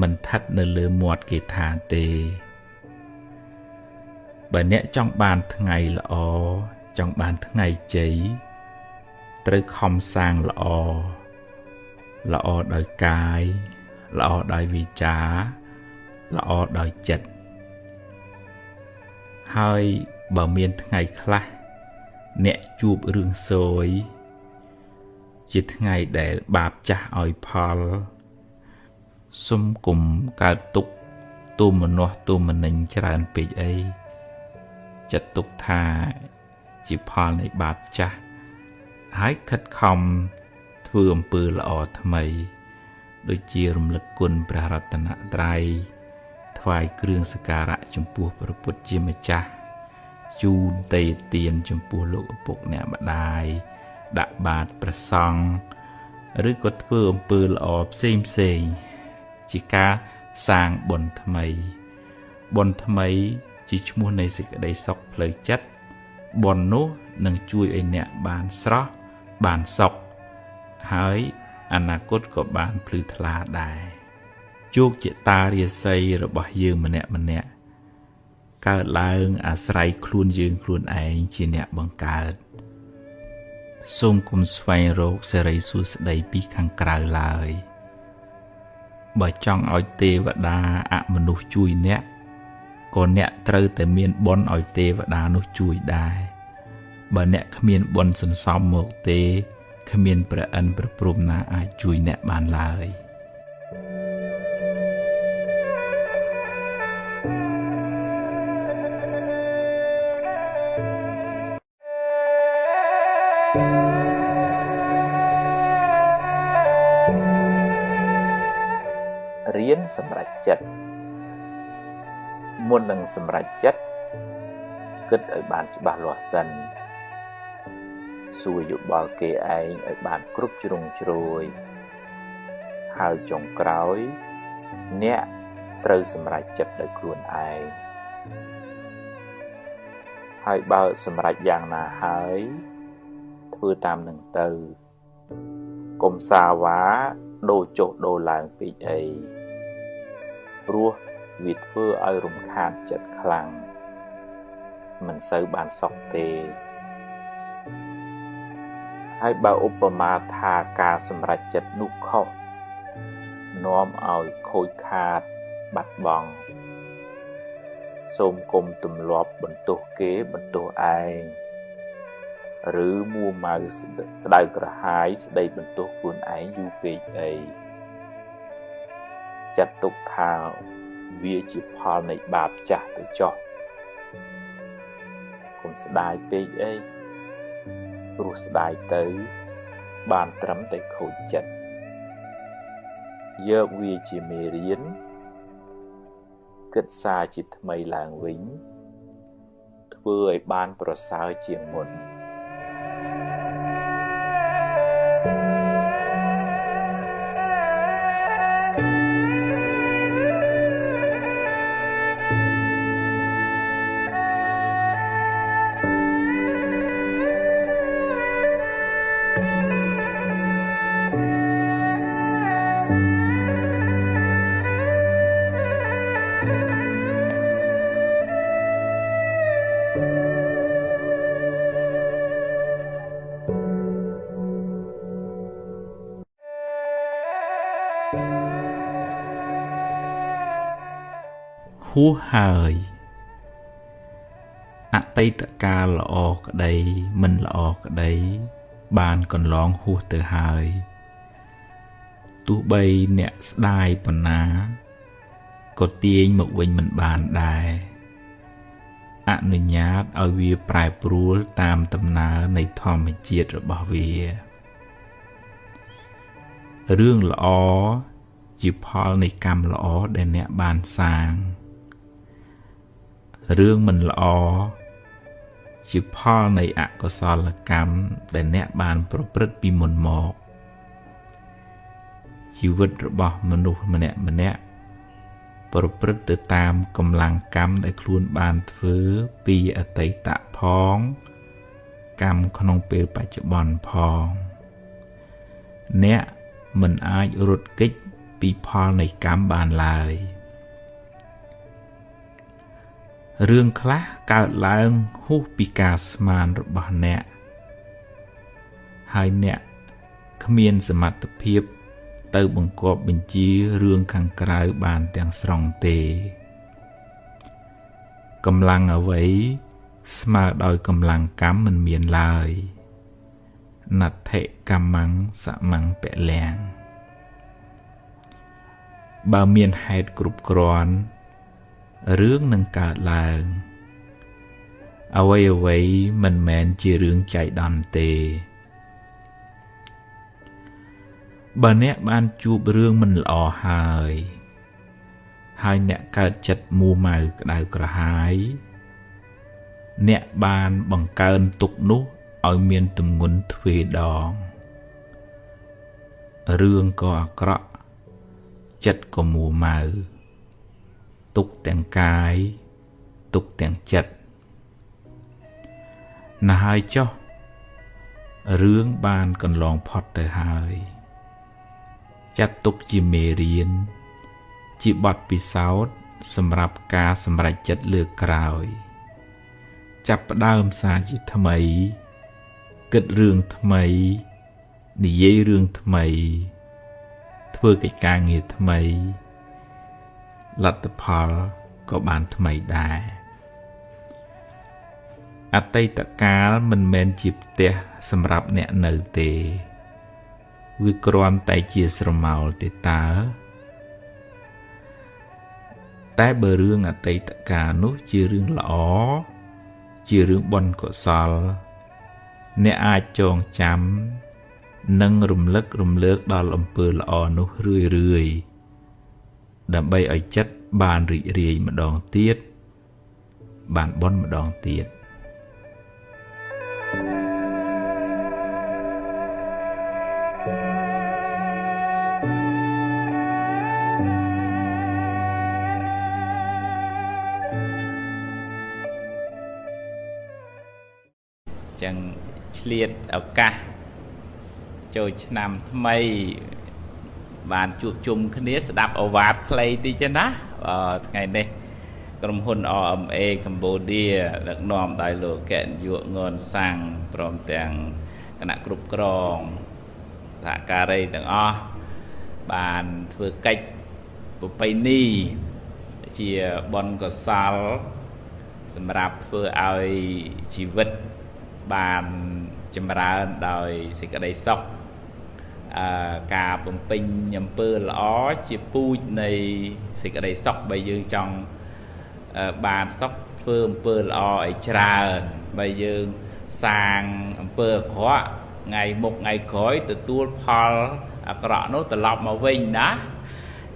មិនស្ថិតនៅលើមាត់គេថាទេបើអ្នកចង់បានថ្ងៃល្អចង់បានថ្ងៃជ័យត្រូវខំសាងល្អល្អដោយកាយល្អដោយវាចាល្អដោយចិត្តហើយបើមានថ្ងៃខ្លះអ្នកជួបរឿងសោយជាថ្ងៃដែលបាបចាស់ឲ្យផលសុំគុំកើតទុក្ខទូមនោះទូមនិញច្រើនពេកអីចាត់ទុកថាជាផលនៃបាបចាស់ហើយខិតខំធ្វើអំពើល្អថ្មីដូចជារំលឹកគុណព្រះរតនត្រ័យថ្វាយគ្រឿងសក្ការៈចំពោះព្រះពុទ្ធជាម្ចាស់ជូនទេយ្យទានចំពោះលោកឪពុកអ្នកម្ដាយដាក់បាតព្រះសង្ឃឬក៏ធ្វើអំពើល្អផ្សេងជាការសាងបុណ្យថ្មីបុណ្យថ្មីជាឈ្មោះនៃសេចក្តីសុខផ្លូវចិត្តបុណ្យនោះនឹងជួយឲ្យអ្នកបានស្រស់បានសុខហើយអនាគតក៏បានភ្លឺថ្លាដែរជោគជតារាសីរបស់យើងម្នាក់កើតឡើងអាស្រ័យខ្លួនយើងខ្លួនឯងជាអ្នកបង្កើតសូមគុំស្វែងរកសេរីសួស្តីពីខាងក្រៅឡើយបើចង់ឲ្យទេវតាអមនុស្សជួយអ្នក ក៏អ្នកត្រូវតែមានបុណ្យឲ្យទេវតានោះជួយដែរបើអ្នកគ្មានបុណ្យសន្សំមកទេគ្មានព្រះអិនព្រះព្រហ្មណាអាចជួយអ្នកបានឡើយរៀនសម្រេចចិត្តមុននឹងសម្រេចចិត្តគិតឲ្យបានច្បាស់លាស់សិនសួរយោបល់គេឯងឲ្យបានគ្រប់ជ្រុងជ្រោយហើយចុងក្រោយអ្នកត្រូវសម្រេចចិត្តដោយខ្លួនឯងហើយបើសម្រេចយ៉ាងណាហើយធ្វើតាមនឹងទៅកុំសាវ៉ាដូរចុះដូរឡើងពេកអីព្រោះវាធ្វើឲ្យរំខានចិត្តខ្លាំងមិនសូវបានសុខទេហើយបើឧបមាថាការសម្រេចចិត្តនោះខុសនាំឲ្យខូចខាតបាត់បង់សូមគុំទម្លាប់បន្ទោសគេបន្ទោសឯងឬមួម៉ៅក្តៅក្រហាយស្ដីបន្ទោសខ្លួនឯងយូរពេកអីចាត់ទុកថាវាជាផលនៃបាបចាស់ទៅចុះកុំស្ដាយពេកអីព្រោះស្ដាយទៅបានត្រឹមតែខូចចិត្តយកវាជាមេរៀនគិតសារជាថ្មីឡើងវិញធ្វើឲ្យបានប្រសើរជាងមុនហួសហើយអតីតកាលល្អក្តីមិនល្អក្តីបានកន្លងហួសទៅហើយទោះបីអ្នកស្ដាយប៉ុណ្ណាក៏ទាញមកវិញមិនបានដែរអនុញ្ញាតឲ្យវាប្រែប្រួលតាមដំណើរនៃធម្មជាតិរបស់វារឿងល្អជាផលនៃកម្មល្អដែលអ្នកបានសាងរឿងមិនល្អជាផលនៃអកុសលកម្មដែលអ្នកបានប្រព្រឹត្តពីមុនមកជីវិតរបស់មនុស្សម្នាក់ប្រព្រឹត្តទៅតាមកម្លាំងកម្មដែលខ្លួនបានធ្វើពីអតីតផងកម្មក្នុងពេលបច្ចុប្បន្នផងអ្នកមិនអាចរត់គេចពីផលនៃកម្មបានឡើយរឿងខ្លះកើតឡើងហួសពីការស្មានរបស់អ្នកហើយអ្នកគ្មានសមត្ថភាពទៅបង្គាប់បញ្ជារឿងខាងក្រៅបានទាំងស្រុងទេកម្លាំងអ្វីស្មើដោយកម្លាំងកម្មមិនមានឡើយណដ្ឋិកម្មੰសមੰពលំបើមានហេតុគ្រប់គ្រាន់រឿងនឹងកើតឡើងអ្វីមិនមែនជារឿងចៃដន្យទេបើអ្នកបានជួបរឿងមិនល្អហើយអ្នកកើតចិត្តមួម៉ៅក្តៅក្រហាយអ្នកបានបង្កើនទុក្ខនោះឲ្យមានទម្ងន់ទ្វេដងរឿងក៏អាក្រក់ចិត្តក៏មួម៉ៅទុក្ខទាំងកាយទុក្ខទាំងចិត្តណាស់ហើយចុះរឿងបានកន្លងផុតទៅហើយចាត់ទុកជាមេរៀនជាបទពិសោធន៍សម្រាប់ការសម្រេចចិត្តលើកក្រោយចាប់ផ្ដើមសារជាថ្មីគិតរឿងថ្មីនិយាយរឿងថ្មីធ្វើកិច្ចការងារថ្មីលទ្ធផលក៏ ក៏បានថ្មីដែរអតីតកាលមិនមែនជាផ្ទះសម្រាប់អ្នកនៅទេវាគ្រាន់តែជាស្រមោលទេតើតែបើរឿងអតីតកាលនោះជារឿងល្អជារឿងបុណ្យកុសលអ្នកអាចចងចាំនិងរំលឹករំលើកដល់អំពើល្អនោះរឿយៗដើម្បីឲ្យចិត្តបានរីករាយម្ដងទៀតបានបុណ្យម្ដងទៀតចឹងឆ្លៀតឱកាសចូលឆ្នាំថ្មីបានជួបជុំគ្នាស្ដាប់អវាទខ្លីតិចណាថ្ងៃនេះក្រុមហ៊ុន RMA Cambodia ដឹកនាំដោយលោកកែនយុងនសាំងព្រមទាំងគណៈគ្រប់គ្រងសហការីទាំងអស់បានធ្វើកិច្ចប្រពៃណីជាបុណ្យកុសលសម្រាប់ធ្វើឲ្យជីវិតបានចម្រើនដោយសេចក្តីសុខការបំពេញអំពើល្អជាពូជនៃសេចក្តីសុខបើយើងចង់បានសុខធ្វើអំពើល្អឲ្យច្រើនបើយើងសាងអំពើអាក្រក់ថ្ងៃមុខថ្ងៃក្រោយទទួលផលអាក្រក់នោះត្រឡប់មកវិញណា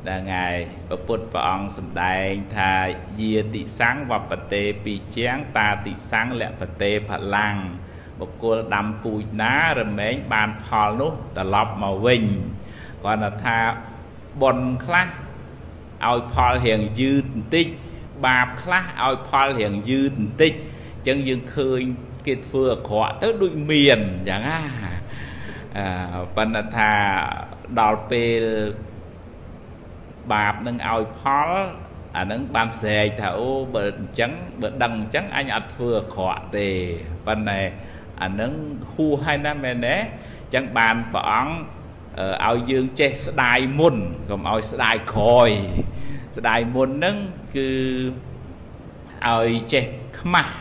ដល់ថ្ងៃព្រះពុទ្ធព្រះអង្គសម្ដែងថាយាតិសੰងវបតេពីជាងតាតិសੰងលពតេផលាំងបុគ្គលដាំពូជណារមែងបានផលនោះត្រឡប់មកវិញគាត់ថាបុណ្យខ្លះឲ្យផលរៀងយឺតបន្តិចបាបខ្លះឲ្យផលរៀងយឺតបន្តិចអញ្ចឹងយើងឃើញគេធ្វើអាក្រក់ទៅដូចមានអញ្ចឹងណាប៉ុន្តែថាដល់ពេលបាបនឹងឲ្យផលអានឹងបានស្រែកថាអូបើអញ្ចឹងបើដឹងអញ្ចឹងអញអត់ធ្វើអាក្រក់ទេប៉ុន្តែអានឹងហួសហើយណាមែនទេអញ្ចឹងបានព្រះអង្គឲ្យយើងចេះស្ដាយមុនកុំឲ្យស្ដាយក្រោយស្ដាយមុនហ្នឹងគឺឲ្យចេះខ្មាស់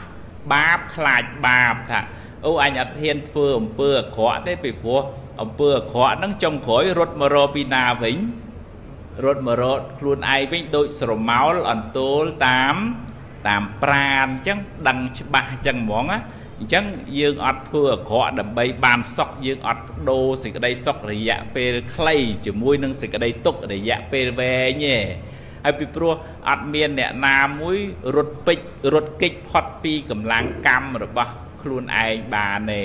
បាបខ្លាចបាបថាអូអញអត់ហ៊ានធ្វើអំពើអាក្រក់ទេពីព្រោះអំពើអាក្រក់ហ្នឹងចុងក្រោយរត់មករកពីណាវិញរត់មករកខ្លួនឯងវិញដូចស្រមោលអន្ទោលតាមប្រាណអញ្ចឹងដឹងច្បាស់អញ្ចឹងហ្មងណាអញ្ចឹងយើងអត់ធ្វើអាក្រក់ដើម្បីបានសុខយើងអត់បដូរសេចក្តីសុខរយៈពេលខ្លីជាមួយនឹងសេចក្តីទុក្ខរយៈពេលវែងទេហើយពីព្រោះអត់មានអ្នកណាមួយរត់គេចផុតពីកម្លាំងកម្មរបស់ខ្លួនឯងបានទេ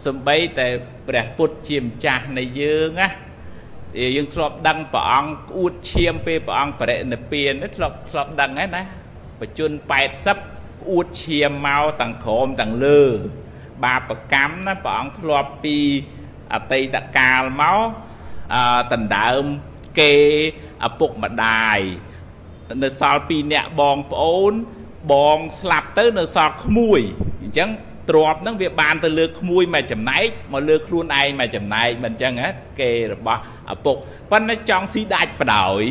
សំបីតែព្រះពុទ្ធជាម្ចាស់នៃយើងណាយើងធ្លាប់ដឹងព្រះអង្គក្អួតឈាមពេលព្រះអង្គបរិនិព្វានធ្លាប់ដឹងហើយណាបជន80ក្អួតឈាមមកទាំងក្រោមទាំងលើបាបកម្មណាព្រះអង្គធ្លាប់ពីអតីតកាលមកដណ្ដើមគេឪពុកម្ដាយនៅសល់2នាក់បងប្អូនបងស្លាប់ទៅនៅសល់ក្មួយអញ្ចឹងទ្រព្យហ្នឹងវាបានទៅលើក្មួយមួយចំណែកមកលើខ្លួនឯងមួយចំណែកមិនអញ្ចឹងហ៎គេរបស់ឪពុកប៉ុន្តែចង់ស៊ីដាច់បដ ாய்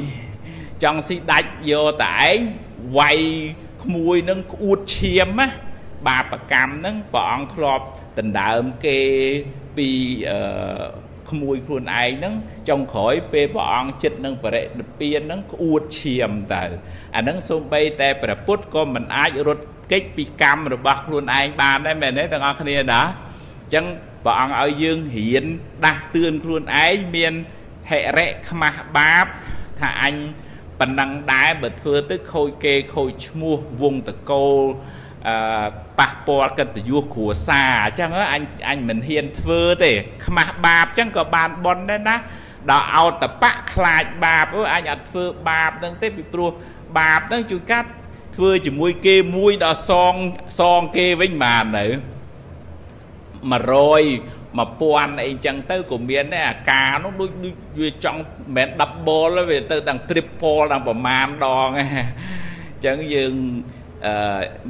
ចង់ស៊ីដាច់យកតែឯងវាយក្មួយនឹងក្អួតឈាមណាបាបកម្មហ្នឹងព្រះអង្គធ្លាប់ដណ្ដើមគេពីក្មួយខ្លួនឯងហ្នឹងចុងក្រោយពេលព្រះអង្គចិត្តនឹងបរិនិព្វានហ្នឹងក្អួតឈាមទៅអាហ្នឹងសូម្បីតែព្រះពុទ្ធក៏មិនអាចរត់គេចពីកម្មរបស់ខ្លួនឯងបានដែរមែនទេទាំងអស់គ្នាណាអញ្ចឹងព្រះអង្គឲ្យយើងរៀនដាស់តឿនខ្លួនឯងមានហិរិខ្មាស់បាបថាអញប៉ុណ្ណឹងដែរបើធ្វើទៅខូចគេខូចឈ្មោះវងតកូលប៉ះពាល់កិត្តិយសគ្រួសារអញ្ចឹងអញមិនហ៊ានធ្វើទេខ្មាស់បាបអញ្ចឹងក៏បានបន់ដែរណាដល់អោតបៈខ្លាចបាបអញអត់ធ្វើបាបហ្នឹងទេពីព្រោះបាបហ្នឹងជួយកាត់ធ្វើជាមួយគេមួយដល់សងគេវិញបានទៅ100 1000អីចឹងទៅក៏មានដែរអាការនោះដូចវាចង់មិនមែន double ទេវាទៅទាំង triple ដល់ប្រមាណដងអញ្ចឹងយើង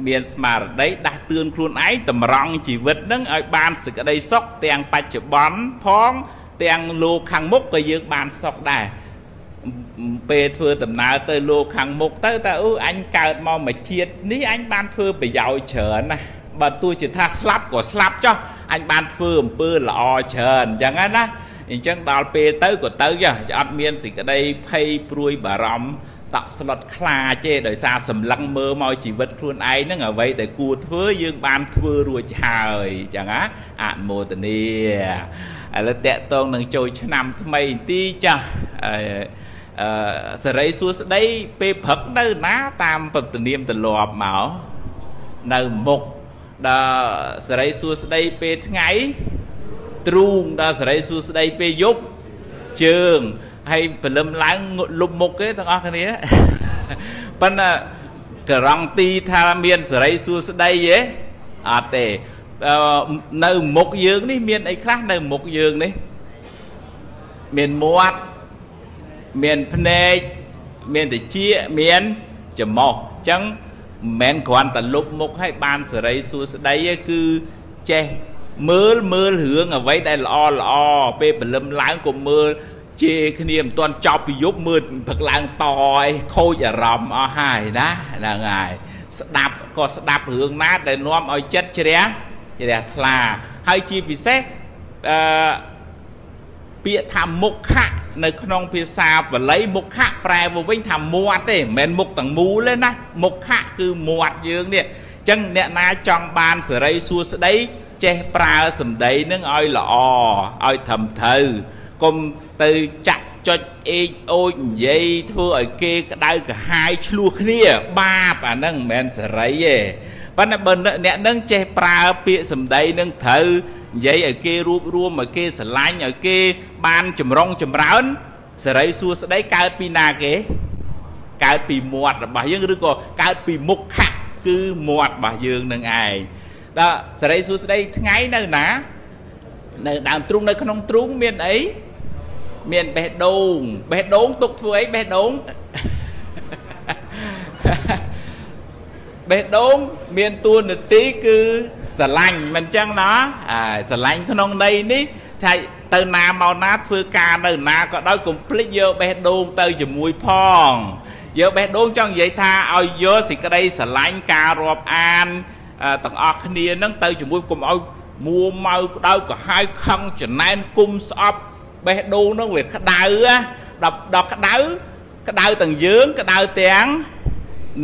មានស្មារតីដាស់តឿនខ្លួនឯងតម្រង់ជីវិតហ្នឹងឲ្យបានសេចក្តីសុខទាំងបច្ចុប្បន្នផងទាំងលោកខាងមុខក៏យើងបានសុខដែរព ពេលធ្វើដំណើរទៅលោកខាងមុខទៅតែអញកើតមកមួយជាតិនេះអញបានធ្វើប្រយោជន៍ច្រើនណាស់បើទោះជាថាស្លាប់ក៏ស្លាប់ចុះអញបានធ្វើអំពើល្អច្រើនអញ្ចឹងណាអញ្ចឹងដល់ពេលទៅក៏ទៅអត់មានសេចក្តីភ័យព្រួយបារម្ភតក់ស្លុតខ្លាចទេដោយសារសម្លឹងមើលមកជីវិតខ្លួនឯងហ្នឹងអ្វីដែលគួរធ្វើយើងបានធ្វើរួចហើយអញ្ចឹងណាអនុមោទនាឥឡូវតេតងនឹងចូលឆ្នាំថ្មីទីចាស់សេរីសួស្តីពេលព្រឹកនៅណាតាមប្រតិនាមទលាប់មកនៅមុខដល់សេរីសួស្តីពេលថ្ងៃទ្រូងដល់សេរីសួស្តីពេលយប់ជើងហើយព្រលឹមឡើងលុបមុខទេទាំងអស់គ្នាប៉ុន្តែករងទីថាមានសេរីសួស្តីទេអត់ទេនៅមុខយើងនេះមានអីខ្លះនៅមុខយើងនេះមានមាត់មានភ្នែកមានត្រចៀកមានច្រមុះអញ្ចឹងមិនមែនគ្រាន់តែលុបមុខឲ្យបានសេរីសួស្តីទេគឺចេះមើលរឿងអ្វីដែលល្អពេលព្រលឹមឡើងក៏មើលជេរគ្នាមិនទាន់ចប់ពីយប់មើលព្រឹកឡើងតអីខូចអារម្មណ៍អស់ហើយណាហ្នឹងហើយស្ដាប់ក៏ស្ដាប់រឿងណាដែលនាំឲ្យចិត្តជ្រះថ្លាហើយជាពិសេសពាក្យថាមុខៈនៅក្នុងភាសាបាលីមុខៈប្រែមកវិញថាមាត់ទេមិនមែនមុខទាំងមូលទេណាមុខៈគឺមាត់យើងនេះអញ្ចឹងអ្នកណាចង់បានសេរីសួស្តីចេះប្រើសម្ដីនឹងឲ្យល្អឲ្យត្រឹមត្រូវកុំទៅចាក់ចុចអេកអូចនិយាយធ្វើឲ្យគេក្តៅក្រហាយឆ្លោះគ្នាបាបអាហ្នឹងមិនមែនសេរីទេប៉ុន្តែបើអ្នកនឹងចេះប្រើពាក្យសម្ដីនឹងត្រូវនិយាយឲ្យគេរួបរួមឲ្យគេស្រឡាញ់ឲ្យគេបានចម្រុងចម្រើនសេរីសួស្តីកើតពីណាគេកើតពីមាត់របស់យើងឬក៏កើតពីមុខៈគឺមាត់របស់យើងនឹងឯងដល់សេរីសួស្តីថ្ងៃនៅណានៅដើមទ្រូងនៅក្នុងទ្រូងមានអីមានបេះដូងទុកធ្វើអីបេះដូងបេះដូងមានតួនាទីគឺស្រឡាញ់មិនចឹងណាស្រឡាញ់ក្នុងន័យនេះថាទៅណាមកណាធ្វើការនៅណាក៏ដោយកុំភ្លេចយកបេះដូងទៅជាមួយផងយកបេះដូងចង់និយាយថាឲ្យយកសេចក្តីស្រឡាញ់ការរាប់អានទាំងអស់គ្នានឹងទៅជាមួយកុំឲ្យមួម៉ៅក្តៅក៏ហាយខឹងចំណែនគុំស្អប់បេះដូងនឹងវាក្តៅដល់ក្តៅទាំងយើងក្តៅទាំង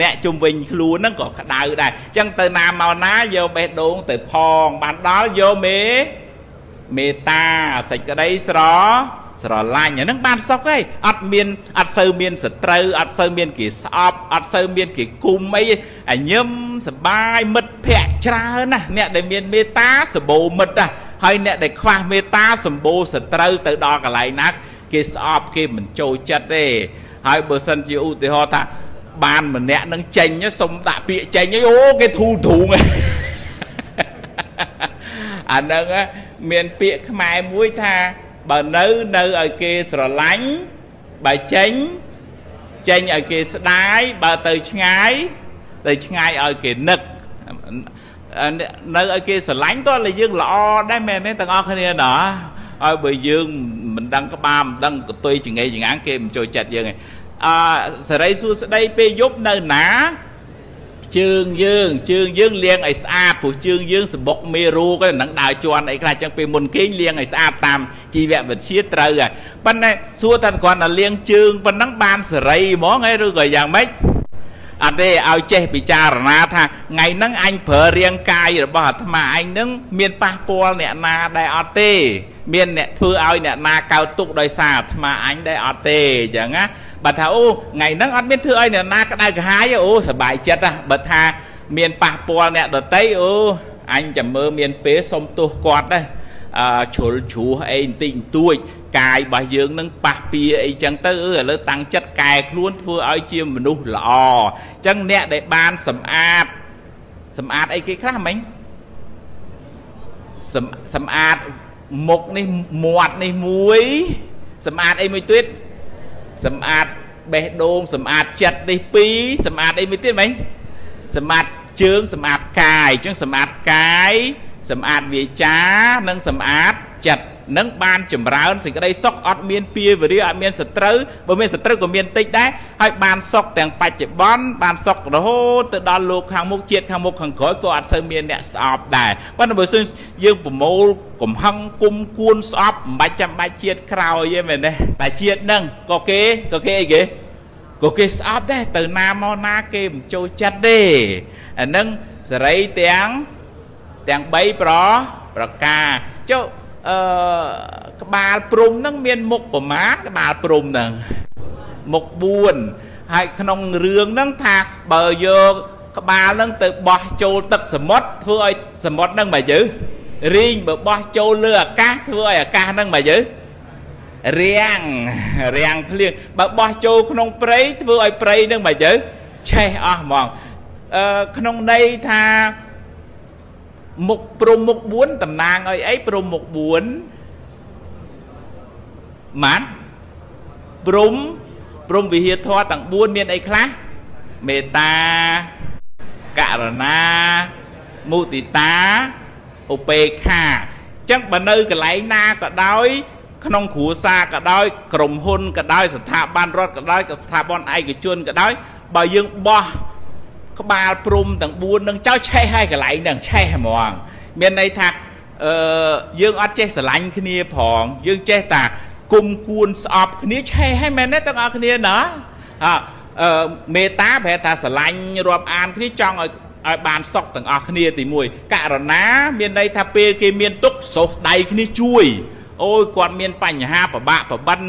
អ្នកជុំវិញខ្លួនហ្នឹងក៏ក្តៅដែរអញ្ចឹងទៅណាមកណាយកបេះដូងទៅផងបានដល់យកមេត្តាសេចក្តីស្រឡាញ់អាហ្នឹងបានសុខហើយអត់សូវមានសត្រូវអត់សូវមានគេស្អប់អត់សូវមានគេគុំអីអាញឹមសបាយមិត្តភក្តិច្រើនណាអ្នកដែលមានមេត្តាសម្បូរមិត្តណាហើយអ្នកដែលខ្វះមេត្តាសម្បូរសត្រូវទៅដល់កន្លែងណាគេស្អប់គេមិនចូលចិត្តទេហើយបើសិនជាឧទាហរណ៍ថាបានម្នាក់នឹងចេញសុំដាក់ពាក្យចេញអីអូគេធូងអាហ្នឹងមានពាក្យខ្មែរមួយថាបើនៅឲ្យគេស្រឡាញ់បើចេញឲ្យគេស្ដាយបើទៅឆ្ងាយឲ្យគេនឹកនៅឲ្យគេស្រឡាញ់តោះតែយើងល្អដែរមែនទេទាំងអស់គ្នាណាឲ្យបើយើងមិនដឹងក្បាលមិនដឹងកតុយចង្អេចង្អាងគេមិនចូលចិត្តយើងទេសេរីសួស្តីពេលយប់នៅណាជើងយើងលាងឲ្យស្អាតព្រោះជើងយើងសបុកមេរោគហ្នឹងដើរជន់អីខ្លះចឹងពេលមុនគេលាងឲ្យស្អាតតាមជីវវិទ្យាត្រូវហើយប៉ុន្តែសួរថាគ្រាន់តែលាងជើងប៉ុណ្ណឹងបានសេរីហ្មងហើយឬក៏យ៉ាងម៉េចអត់ទេឲ្យចេះពិចារណាថាថ្ងៃហ្នឹងអញប្រើរាងកាយរបស់អាត្មាអញហ្នឹងមានប៉ះពាល់អ្នកណាដែរអត់ទេមានអ្នកធ្វើឲ្យអ្នកណាកោតទុកដោយសារអាត្មាអញដែរអត់ទេអញ្ចឹងណាបើថាអូថ្ងៃហ្នឹងអត់មានធ្វើឲ្យអ្នកណាក្តៅក្រហាយអូសប្បាយចិត្តណាបើថាមានប៉ះពាល់អ្នកដទៃអូអញចាំមើលមានពេលសុំទោសគាត់ដែរជ្រុលជ្រោះអីបន្តិចបន្តួចកាយរបស់យើងនឹងប៉ះពៀអីចឹងទៅឥឡូវតាំងចិត្តកែខ្លួនធ្វើឲ្យជាមនុស្សល្អអញ្ចឹងអ្នកដែលបានសម្អាតអីគេខ្លះមិញសម្អាតមុខនេះមាត់នេះមួយសម្អាតអីមួយទៀតសម្អាតបេះដូងសម្អាតចិត្តនេះពីរសម្អាតអីមួយទៀតមិញសម្អាតជើងសម្អាតកាយអញ្ចឹងសម្អាតកាយសម្អាតវាចានិងសម្អាតចិត្ត នឹងបានចម្រើនសេចក្តីសុខអត់មានពៀវរាអត់មានសត្រូវបើមានសត្រូវក៏មានតិចដែរហើយបានសុខទាំងបច្ចុប្បន្នបានសុខរហូតទៅដល់លោកខាងមុខជាតិខាងមុខខាងក្រោយក៏អត់សូវមានអ្នកស្អប់ដែរប៉ុន្តែបើសិនយើងប្រមូលកំហឹងគុំគួនស្អប់មិនបាច់ចាំបាច់ជាតិក្រោយទេមែនទេតែជាតិហ្នឹងក៏គេអីគេក៏គេស្អប់ដែរទៅណាមកណាគេមិនចូលចិត្តទេអាហ្នឹងសេរីទាំង3ប្រការចុះក្បាលព្រំហ្នឹងមានមុខប្រមាណក្បាលព្រំហ្នឹងមុខ4ហើយក្នុងរឿងហ្នឹងថាបើយកក្បាលហ្នឹងទៅបោះចូលទឹកសមុទ្រធ្វើឲ្យសមុទ្រហ្នឹងមកយើរីងបើបោះចូលលើអាកាសធ្វើឲ្យអាកាសហ្នឹងមកយើរាំងភ្លៀងបើបោះចូលក្នុងព្រៃធ្វើឲ្យព្រៃហ្នឹងមកយើឆេះអស់ហ្មងក្នុងន័យថាមុខព្រំមុខ4តំណាងឲ្យអីព្រំមុខ4ម៉ាត់ព្រំវិហារធម៌ទាំង4មានអីខ្លះមេត្តាករុណាមុទិតាឧបេក្ខាអញ្ចឹងបើនៅកន្លែងណាក៏ដោយក្នុងគ្រួសារក៏ដោយក្រុមហ៊ុនក៏ដោយស្ថាប័នរដ្ឋក៏ដោយស្ថាប័នឯកជនក៏ដោយបើយើងបោះក្បាលព្រំទាំង4នឹងចោលឆេះឲ្យកន្លែងហ្នឹងឆេះហ្មងមានន័យថាយើងអត់ចេះស្រឡាញ់គ្នាផងយើងចេះតែគុំគួនស្អប់គ្នាឆេះឲ្យមែនទេទាំងអស់គ្នាណាមេត្តាប្រែថាស្រឡាញ់រាប់អានគ្នាចង់ឲ្យបានសុខទាំងអស់គ្នាទី1ករុណាមានន័យថាពេលគេមានទុក្ខសោកស្ដាយគ្នាជួយអូយគាត់មានបញ្ហាពិបាកប្របន្ន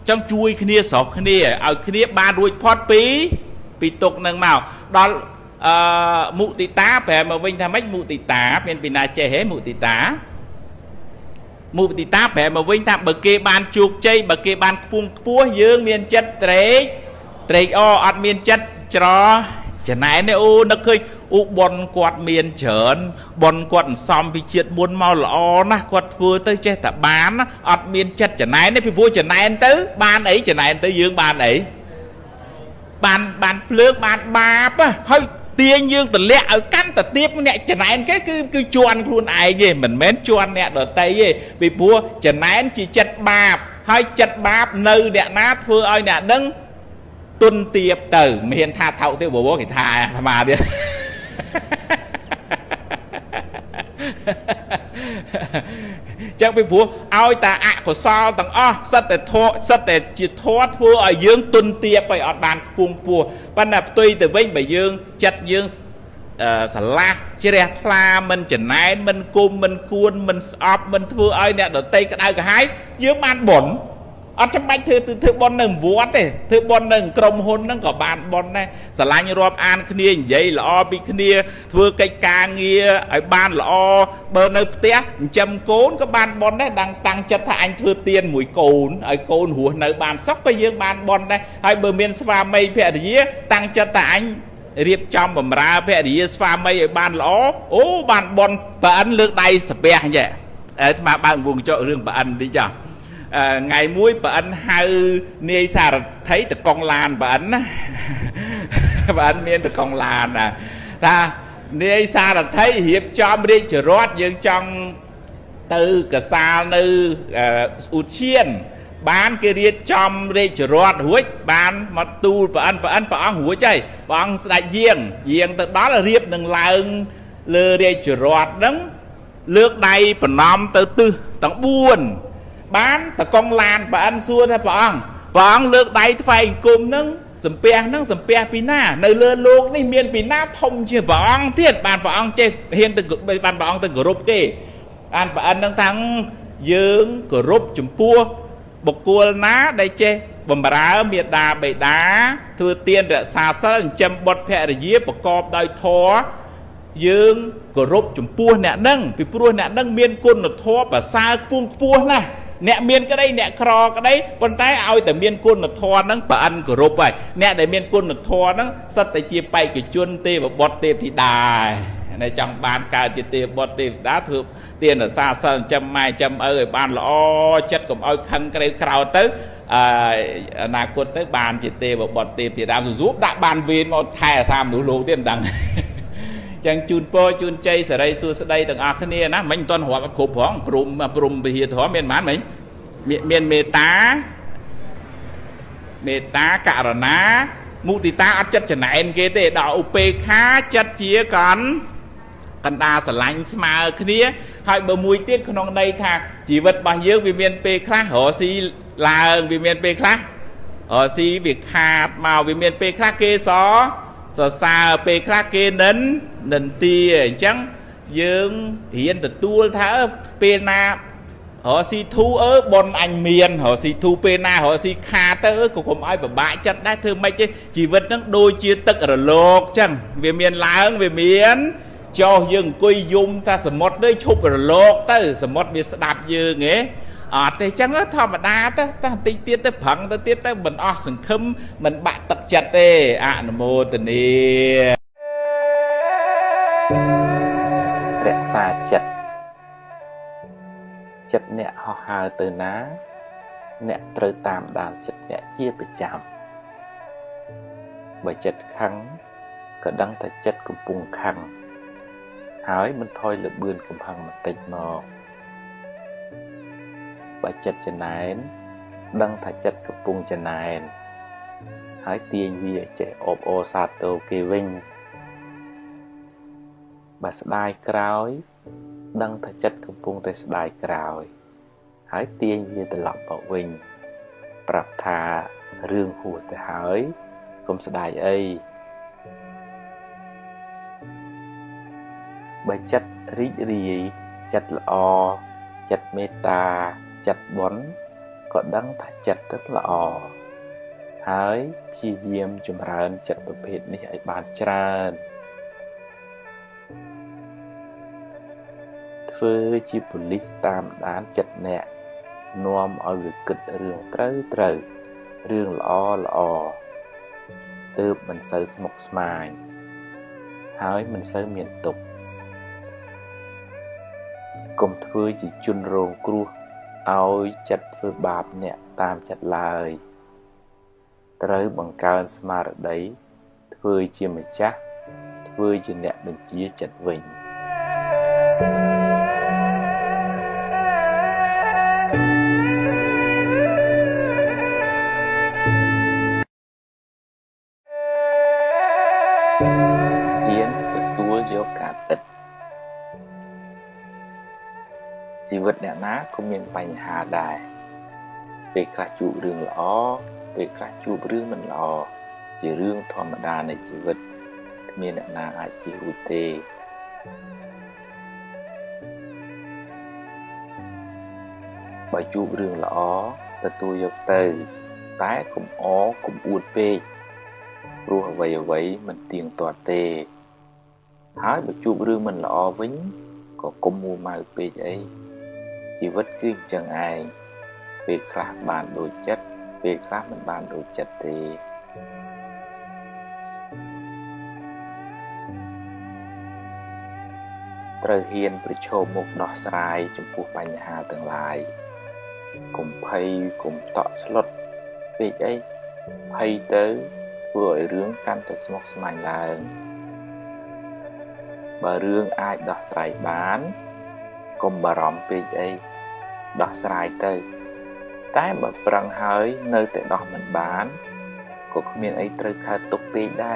ចង់ជួយគ្នាស្រោះគ្នាឲ្យគ្នាបានរួចផុតពីទុក្ខនឹងមកដល់មុទិតាប្រែមកវិញថាម៉េចមុទិតាមានពីណាចេះហេមុទិតាប្រែមកវិញថាបើគេបានជោគជ័យបើគេបានខ្ពង់ខ្ពស់យើងមានចិត្តត្រេកអរអត់មានចិត្តច្រចំណែននេះអូនឹកឃើញអូប៉ុនគាត់មានច្រើនប៉ុនគាត់សំសំពីជាតិមុនមកល្អណាស់គាត់ធ្វើទៅចេះតែបានអត់មានចិត្តចំណែននេះពីព្រោះចំណែនទៅបានអីចំណែនទៅយើងបានអីបានភ្លើងបានបាបហើយទាញយើងទម្លាក់ឲ្យកាន់តែទៀបអ្នកចំណែនគេគឺជន់ខ្លួនឯងទេមិនមែនជន់អ្នកដទៃទេពីព្រោះចំណែនជាចិត្តបាបហើយចិត្តបាបនៅអ្នកណាធ្វើឲ្យអ្នកនឹងទុនទៀបទៅមិនហ៊ានថាថោកទេបវរគេថាអាត្មាទៀតចឹងពីព្រោះឲ្យតែអកុសលទាំងអស់សិតតែជាធម៌ធ្វើឲ្យយើងទុនទៀបឲ្យអត់បានខ្ពង់ខ្ពស់ប៉ុន្តែផ្ទុយទៅវិញបើយើងចិត្តយើងស្រឡះជ្រះថ្លាមិនចំណែនមិនគុំមិនគួនមិនស្អប់មិនធ្វើឲ្យអ្នកដទៃក្តៅក្រហាយយើងបានបុណ្យអត់ចាំបាច់ធ្វើបុណ្យនៅវត្តទេធ្វើបុណ្យនៅក្រុមហ៊ុនហ្នឹងក៏បានបុណ្យដែរស្រឡាញ់រាប់អានគ្នានិយាយល្អពីគ្នាធ្វើកិច្ចការងារឲ្យបានល្អបើនៅផ្ទះចិញ្ចឹមកូនក៏បានបុណ្យដែរតាំងចិត្តថាអញធ្វើទានមួយកូនឲ្យកូនរស់នៅបានសុខក៏យើងបានបុណ្យដែរហើយបើមានស្វាមីភរិយាតាំងចិត្តថាអញរៀបចំបម្រើភរិយាស្វាមីឲ្យបានល្អអូបានបុណ្យប្រអិនលើកដៃស្ពះអញ្ចឹងអាត្មាបើកវងចោរឿងប្រអិនតិចចាថ្ងៃមួយប្រអិនហៅនាយសារថីតកងឡានប្រអិនណាប្រអិនមានតកងឡានណាថានាយសារថីរៀបចំរាជរដ្ឋយើងចង់ទៅកសាលនៅឧទ្យានបានគេរៀបចំរាជរដ្ឋរួចបានមកទូលប្រអិនព្រះអង្គរួចហើយព្រះអង្គស្ដេចយាងទៅដល់រៀបនឹងឡើងលើរាជរដ្ឋហ្នឹងលើកដៃប្រណម្យទៅទិសទាំង4បានតកងឡានប្រអិនសួរថាព្រះអង្គលើកដៃថ្វាយអង្គមហ្នឹងសំពះពីណានៅលើលោកនេះមានពីណាធំជាព្រះអង្គទៀតបានព្រះអង្គចេះហ៊ានទៅបានព្រះអង្គទៅគោរពគេបានប្រអិនហ្នឹងថាយើងគោរពចំពោះបុគ្គលណាដែលចេះបំរើមេដាបេដាធ្វើទានរក្សាសិលចិញ្ចឹមបុត្រភរិយាប្រកបដោយធម៌យើងគោរពចំពោះអ្នកហ្នឹងពីព្រោះអ្នកហ្នឹងមានគុណធម៌ប្រសើរខ្ពង់ខ្ពស់ណាស់អ្នកមានក្តីអ្នកក្រក្តីប៉ុន្តែឲ្យតែមានគុណធម៌ហ្នឹងប្រអិនគោរពហើយអ្នកដែលមានគុណធម៌ហ្នឹងសិតតែជាបេក្ខជនទេវបុត្រទេពធីតាហើយចង់បានកើតជាទេវបុត្រទេពធីតាធ្វើទានរក្សាសិលចិញ្ចឹមម៉ែចិញ្ចឹមឪឲ្យបានល្អចិត្តកុំឲ្យខឹងក្រេវក្រោធទៅអនាគតទៅបានជាទេវបុត្រទេពធីតាសុសួបដាក់បានវេនមកថែអាសាមនុស្សលោកទៀតមិនដឹង chẳng chun po chun chay sờ đây xua sờ đây từng ác kia na mình toàn hòa khổ phỏng prum bị hiệt hóa miền mán mình miền mê tá cả rồi ná mụ thì ta chất chân này kia để đào up khá chất chia còn đa sờ lạnh mà kia hai bờ mùi tiết không đây thà chỉ vật bao nhiêu vì miền p khác họ si là vì miền p khác họ si việc hạt màu vì miền p khác kia xó xa p khác kia nấn tia chẳng dương hiện từ tua thả p na họ si thu ở bon anh miền họ si thu p na họ si kha tới cũng không ai mà bãi chất đá thương mấy chứ chỉ vật nó đôi chia tức ở lột chẳng vì miền láng về miền cho dương quay dung ta sầm mót đấy chụp rồi lột tới sầm mót bị đạp dương ấy thì chẳng có thọ mà đa ta tí tiết tới phẳng tới tiết tới mình sừng khâm mình bạn tập chặt tê mô tình đi rẽ xa chặt nè họ hà từ ná nè trời tam đàn chặt nè chia bị chạm bởi chặt khăn có đăng tại chặt cùng bùng khăn hỏi mình thôi là bươn cùng hằng mình tịch mò bởi chặt chân này đăng tại chặt cùng bùng chân này hỏi tiền vì chạy ốp ô xa tô kê vinh bà sẽ đai kráu đăng tại chặt cùng bùng tại sẽ đai kráu hỏi tiền vì tại lọc bảo vinh bạp thà rương hùa tại hỏi cũng sẽ đai ấy bởi chất rít rì chất lọ chất meta chất bón có đăng thả chất rất lọ hãy khi viêm chùm rán chấtประเภท này hãy bàn tràn phơi chi bù lít tam đán chất nẹ nôm ở việc kịch rương trơ rương lọ từ mình sơ một smile hãy mình sơ miền tục cùng thưa chỉ chun rồng cua ao chặt phơi bạp nè tam chặt lời tới bằng cao smart đấy thưa chỉ mà chắc thưa chỉ nè mình chia chặt vinh hiến từ tua vô cả tịchชีวิตเนี่ยนะก็มีปัญหาได้ไปคลาจูเรื่องล้อไปคลาจูเรื่องมันล้อจะเรื่องธรรมดาในชีวิตมีเนี่ยนะอาจจะอุเตไปจูเรื่องล้อแต่ตัวยกเตยแต่กุมอ้อกุมอุดเปรู้เอาไว้มันเตียงตัวเตหายไปจูเรื่องมันล้อวิ่งก็กุมมูมาเปย์ไอ้ชีวิตคือจังไงเป็นคลาบานโดยจัดเป็นคลามันบานโดยจัดเตตระเฮียนประโชมุกดอกสายจมพูปัญหาต่างหลายกลุ่มภัยกลุ่มต่อสลดเป็นไอ้ภัยเตอเพื่อเรื่องการตัดสมองสมัยลายบ่เรื่องอายดอกสายบ้านกลมบารมเป็นไอ้ดอกสายเตยแต่แบบปรังเฮ้ยเนยแต่ดอกมันบานก็มีไอ้เตยขาดตกปีได้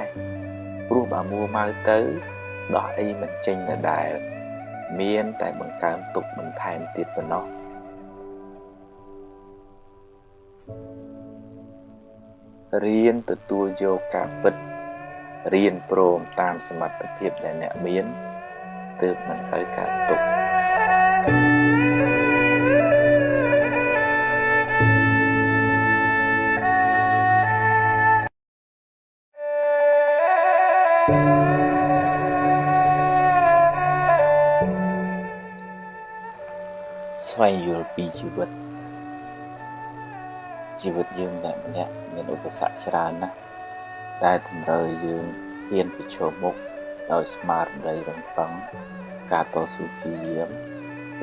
รู้บ่มัวมาเตยดอกไอ้มันจริงแต่ได้เมียนแต่บางการตกมันแทนติดมันเนาะเรียนตัวโยกาปิดเรียนโปร่งตามสมรรถภาพแต่เนี่ยเมียนเติมมันใส่การตกสวายอยู่ปีชีวิตยืมแบบนี้มีอุปสรรคชรานะได้ทำเลยยืมเพียนไปโชว์มุกโดยสมาร์ทได้รังฟังการต่อสู้ที่เยี่ยม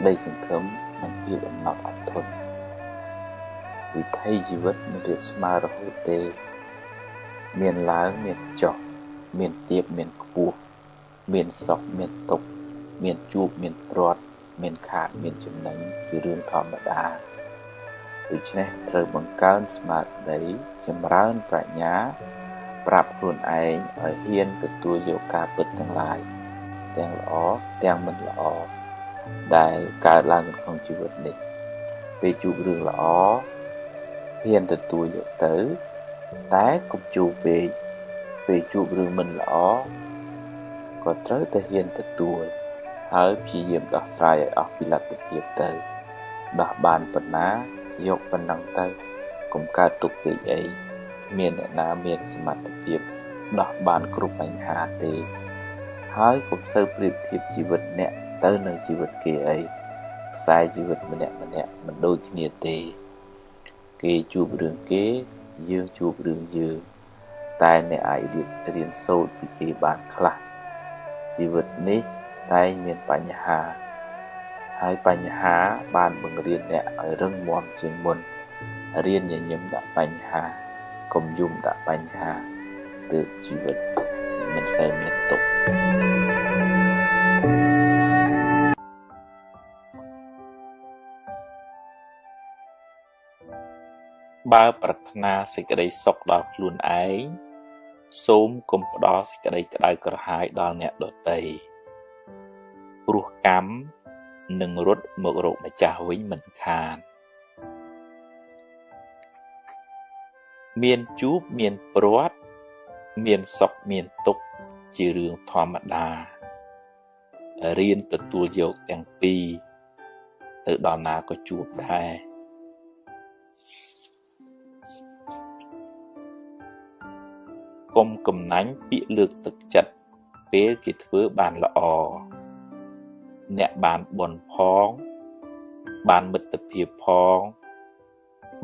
ได้สังคมมันเพียบหนักอดทนวิธีชีวิตมันเรียกสมาร์ทโฮเตเมียนล้างเมียนจอกเมียนเตียบเมียนกู មានសុខមានទុក្ខមានជួបមានព្រាត់មានខាតមានចំណេញជារឿងធម្មតាដូច្នេះត្រូវបង្កើនស្មារតីចម្រើនប្រាជ្ញាប្រាប់ខ្លួនឯងឲ្យហ៊ានទទួលយកការពិតទាំងឡាយទាំងល្អទាំងមិនល្អដែលកើតឡើងក្នុងជីវិតនេះពេលជួបរឿងល្អហ៊ានទទួលយកទៅតែកុំជួបពេកពេលជួបរឿងមិនល្អក៏ត្រូវតែហ៊ានទទួលហើយព្យាយាមដោះស្រាយឲ្យអស់ពីលទ្ធភាពទៅដោះបានប៉ុណ្ណាយកប៉ុណ្ណឹងទៅកុំកើតទុក្ខពេកអីគ្មានអ្នកណាមានសមត្ថភាពដោះបានគ្រប់បញ្ហាទេហើយកុំសូវប្រៀបធៀបជីវិតអ្នកទៅនឹងជីវិតគេអីខ្សែជីវិតម្នាក់មិនដូចគ្នាទេគេជួបរឿងគេយើងជួបរឿងយើងតែអ្នកអាចរៀនសូត្រពីគេបានខ្លះជីវិតនេះតែមានបញ្ហាហើយបញ្ហាបានបង្រៀនអ្នកឲ្យរឹងមាំជាងមុនរៀនញញឹមដាក់បញ្ហាកុំយំដាក់បញ្ហាទើបជីវិតមិនសូវមានទុក្ខបើប្រាថ្នាសេចក្តីសុខដល់ខ្លួនឯងសូមកុំផ្ដល់សេចក្តីក្តៅក្រហាយដល់អ្នកដទៃព្រោះកម្មនឹងរត់មករកម្ចាស់វិញមិនខានមានជួបមានព្រាត់មានសុខមានទុក្ខជារឿងធម្មតារៀនទទួលយកទាំងពីរទៅដល់ណាក៏ជួបដែរកុំកំណាញ់ពាក្យលើកទឹកចិត្តពេលគេធ្វើបានល្អអ្នកបានបុណ្យផងបានមិត្តភាពផង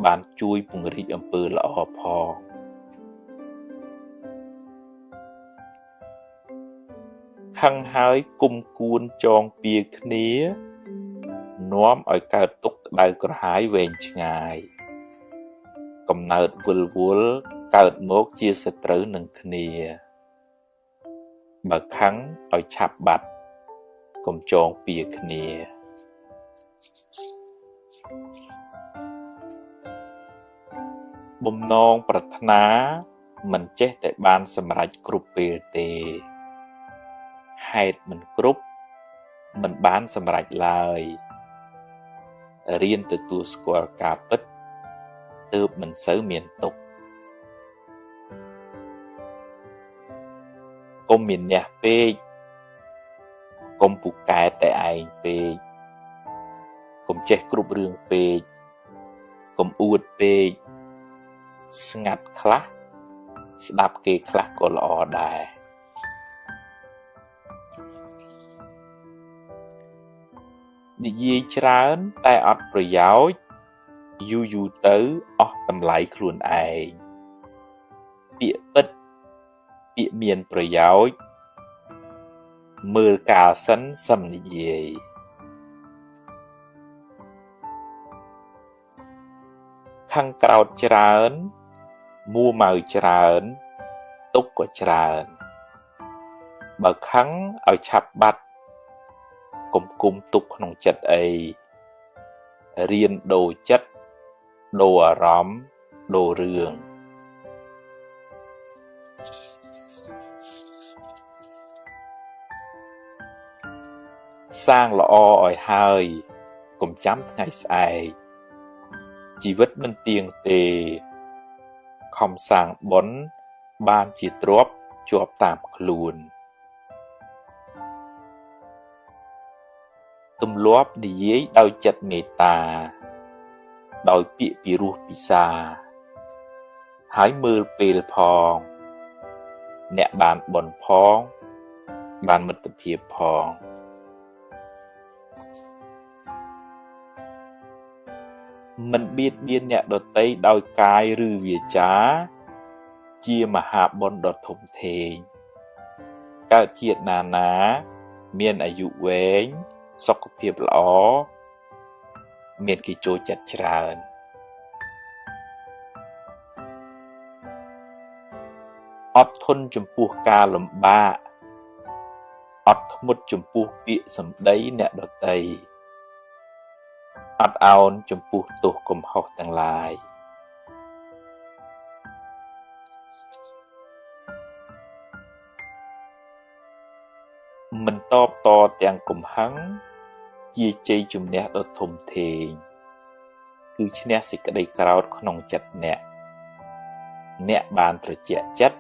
បានជួយពង្រីកអំពើល្អផងខឹងហើយគុំគួនចងពៀគ្នានាំឲ្យកើតទុក្ខក្តៅក្រហាយវែងឆ្ងាយកំណើតវិលវល់កើតមកជាសត្រូវនឹងគ្នាបើខឹងឲ្យឆាប់បាត់កុំចងពៀគ្នាបំណងប្រាថ្នាមិនចេះតែបានសម្រេចគ្រប់ពេលទេហេតុមិនគ្រប់មិនបានសម្រេចឡើយរៀនទទួលស្គាល់ការពិតទើបមិនសូវមានទុក្ខកុំមានអ្នកពេកកុំពូកែតែឯងពេកកុំចេះគ្រប់រឿងពេកកុំអួតពេកស្ងាត់ខ្លះស្ដាប់គេខ្លះក៏ល្អដែរនិយាយច្រើនតែអត់ប្រយោជន៍យូរទៅអស់តម្លៃខ្លួនឯងពាក្យពិតពាក្យមានប្រយោជន៍មើលកាលសិនសឹមនិយាយខឹងក្រោតច្រើនមួម៉ៅច្រើនទុកក៏ច្រើនបើខឹងឲ្យឆាប់បាត់កុំគុំទុកក្នុងចិត្តអីរៀនដូរចិត្តដូរអារម្មណ៍ដូររឿងសាងល្អឲ្យហើយកុំចាំថ្ងៃស្អែកជីវិតមិនទៀងទេខំសាងបុណ្យបានជាទ្រព្យជាប់តាមខ្លួនទម្លាប់និយាយដោយចិត្តមេត្តាដោយពាក្យពីរោះពិសាហើយមើលពេលផងអ្នកបានបុណ្យផងបានមិត្តភាពផងមិនបៀតបៀនអ្នកដទៃដោយកាយឬវាចាជាមហាបុណ្យដ៏ធំធេងកើតជាតិណាមានអាយុវែងសុខភាពល្អមានគេចូលចិត្តច្រើនអត់ធន់ចំពោះការលំបាក អត់ធ្មត់ចំពោះពាក្យសម្ដីអ្នកដទៃអត់ឱនចំពោះទោសកំហុសទាំងឡាយមិនតបតទាំងកំហឹងជាជ័យជំនះដ៏ធំធេងគឺឈ្នះសេចក្តីក្រោធក្នុងចិត្តអ្នកបានត្រជាក់ចិត្ត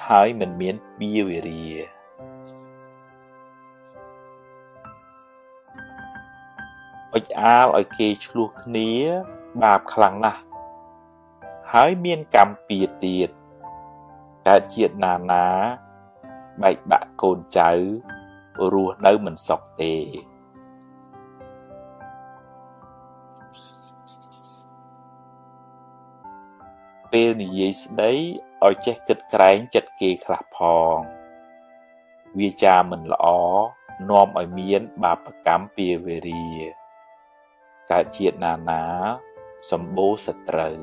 ហើយមិនមានពៀវេរាអុចអាលឲ្យគេឆ្លោះគ្នាបាបខ្លាំងណាស់ហើយមានកម្មពៀទៀតកើតជាតិណាបែកបាក់កូនចៅរស់នៅមិនសុខទេពេលនិយាយស្ដីឲ្យចេះគិតក្រែងចិត្តគេខ្លះផងវាចាមិនល្អនាំឲ្យមានបាបកម្មពៀវេរាកើតជាតិណាសម្បូរសត្រូវ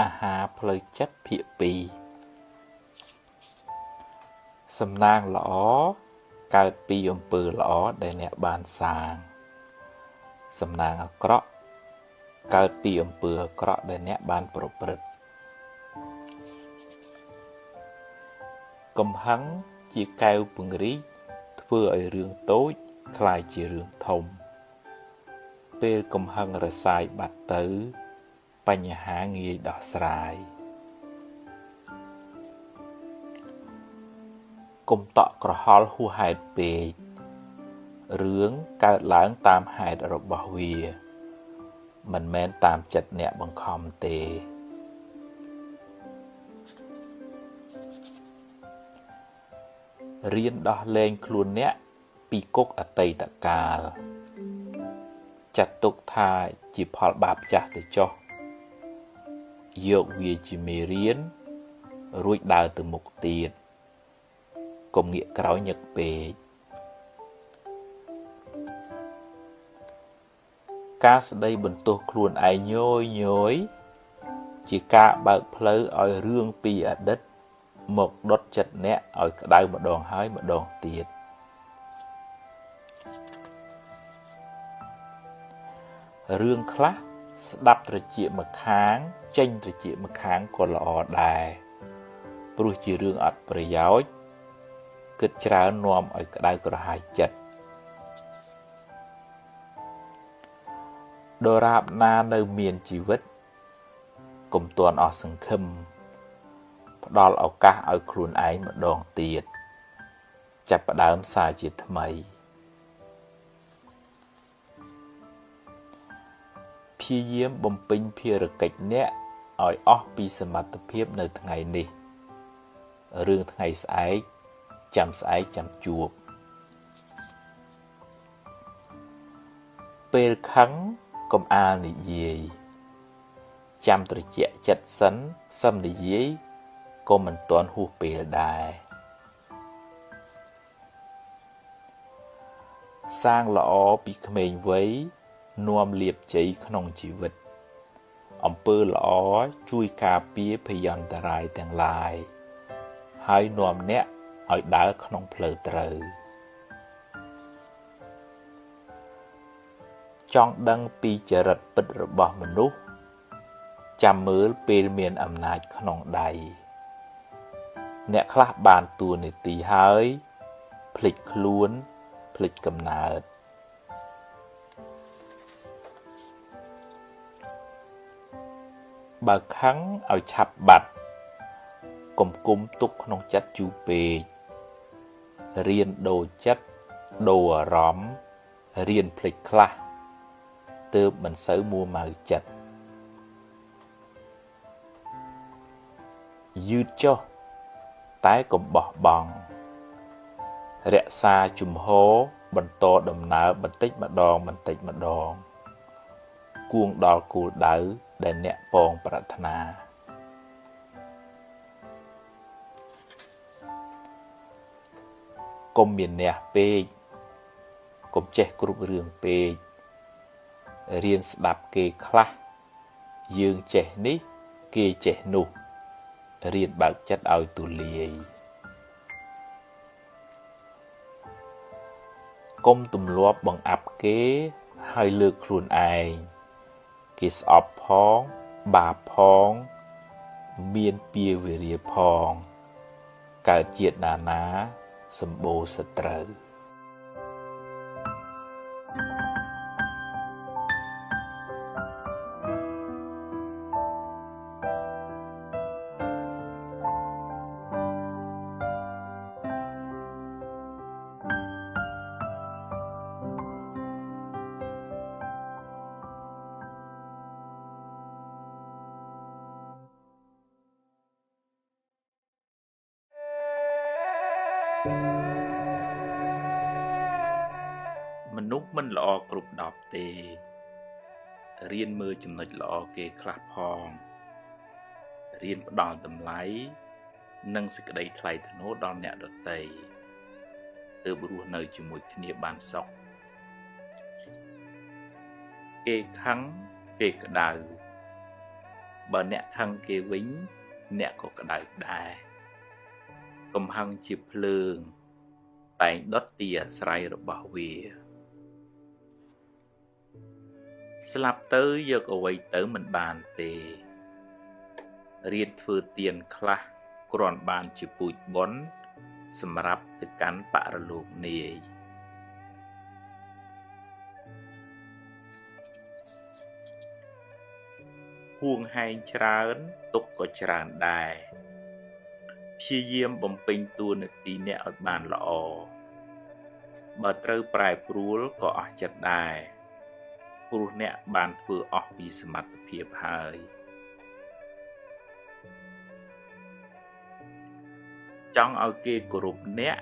អាហារផ្លូវចិត្តភាគ2សំណាងល្អកើតពីអំពើល្អដែលអ្នកបានសាងសំណាងអាក្រក់កើតពីអំពើអាក្រក់ដែលអ្នកបានប្រព្រឹត្តកំហឹងជាកែវពង្រីកធ្វើឲ្យរឿងតូចคล้ายជារឿងធំពេលកំហឹងរសាយបាត់ទៅបញ្ហាងាយដោះស្រាយកុំតក់ក្រហល់ហួសហេតុពេករឿងកើតឡើងតាមហេតុរបស់វាមិនមែនតាមចិត្តអ្នកបង្ខំទេរៀនដោះលែងខ្លួនអ្នកពីគុកអតីតកាលចាត់ទុកថាជាផលបាបចាស់ទៅចុះយកវាជាមេរៀនរួចដើរទៅមុខទៀតកុំងាកក្រោយញឹកពេកការស្ដីបន្ទោសខ្លួនឯងញយជាការបើកផ្លូវឲ្យរឿងពីអតីតមកដុតចិត្តអ្នកឲ្យក្តៅម្ដងហើយម្ដងទៀតរឿងខ្លះស្ដាប់ត្រចៀកម្ខាងចេញត្រចៀកម្ខាងក៏ល្អដែរព្រោះជារឿងអត់ប្រយោជន៍គិតច្រើននាំឲ្យក្តៅក្រហាយចិត្តដរាបណានៅមានជីវិតកុំទាន់អស់សង្ឃឹមផ្ដល់ឱកាសឲ្យខ្លួនឯងម្ដងទៀតចាប់ផ្ដើមសារជាថ្មីព្យាយាមបំពេញភារកិច្ចអ្នកឲ្យអស់ពីសមត្ថភាពនៅថ្ងៃនេះរឿងថ្ងៃស្អែកចាំជួបពេលខឹងកុំអាលនិយាយចាំត្រជាក់ចិត្តសិននិយាយក៏មិនទាន់ហួសពេលដែរសាងល្អពីក្មេងវ័យនាំលាភជ័យក្នុងជីវិតអំពើល្អជួយការពារភយន្តរាយទាំងឡាយហើយនាំអ្នកឲ្យដើរក្នុងផ្លូវត្រូវចង់ដឹងពីចរិតពិតរបស់មនុស្សចាំមើលពេលមានអំណាចក្នុងដៃអ្នកខ្លះបានតួនាទីហើយភ្លេចខ្លួនភ្លេចកំណើតបើខឹងឲ្យឆាប់បាត់កុំគុំទុកក្នុងចិត្តយូរពេក រៀនដូរចិត្តដូរអារម្មណ៍រៀនភ្លេចខ្លះទើបមិនសូវមួម៉ៅចិត្តយឺតចុះតែកុំបោះបង់រក្សាជំហរបន្តដំណើរបន្តិចម្ដងគួងដល់គោលដៅដែលអ្នកពងប្រាថ្នាកុំមានអ្នកពេកកុំចេះគ្រប់រឿងពេករៀនស្ដាប់គេខ្លះយើងចេះនេះគេចេះនោះរៀនបើកចិត្តឲ្យទូលាយកុំទម្លាប់បង្អាប់គេហើយលើកខ្លួនឯងគេស្អប់ផងបាបផងមានពៀវេរាផងកើតជាតិណាសម្បូរសត្រូវមនុស្សមិនល្អគ្រប់10ទេរៀនមើលចំណុចល្អគេខ្លះផងរៀនផ្ដល់តម្លៃនិងសេចក្តីថ្លៃថ្នូរដល់អ្នកដទៃទើបរស់នៅជាមួយគ្នាបានសុខគេខឹងគេក្តៅបើអ្នកខឹងគេវិញអ្នកក៏ក្តៅដែរកំហឹងជាភ្លើងតែងដុតទីអាស្រ័យរបស់វាស្លាប់ទៅយកអ្វីទៅមិនបានទេរៀនធ្វើទានខ្លះគ្រាន់បានជាពូជបុណ្យសម្រាប់ទៅកាន់បរលោកនាយហួងហែងច្រើនទុកក៏ច្រើនដែរព្យាយាមបំពេញតួនាទីអ្នកឲ្យបានល្អបើត្រូវប្រែប្រួលក៏អស់ចិត្តដែរព្រោះអ្នកបានធ្វើអស់ពីសមត្ថភាពហើយចង់ឲ្យគេគោរពអ្នក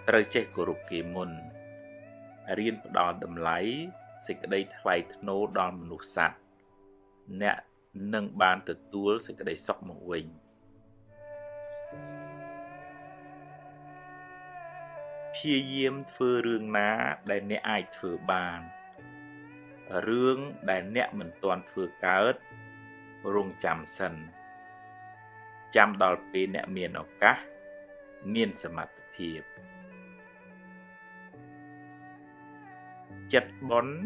ត្រូវចេះគោរពគេមុនរៀនផ្ដល់តម្លៃសេចក្តីថ្លៃថ្នូរដល់មនុស្សសត្វអ្នកនឹងបានទទួលសេចក្តីសុខមកវិញព្យាយាមធ្វើរឿងណាដែលអ្នកអាចធ្វើបានរឿងដែលអ្នកមិនទាន់ធ្វើកើតរងចាំសិនចាំដល់ពេលអ្នកមានឱកាសមានសមត្ថភាពចិត្តបុណ្យ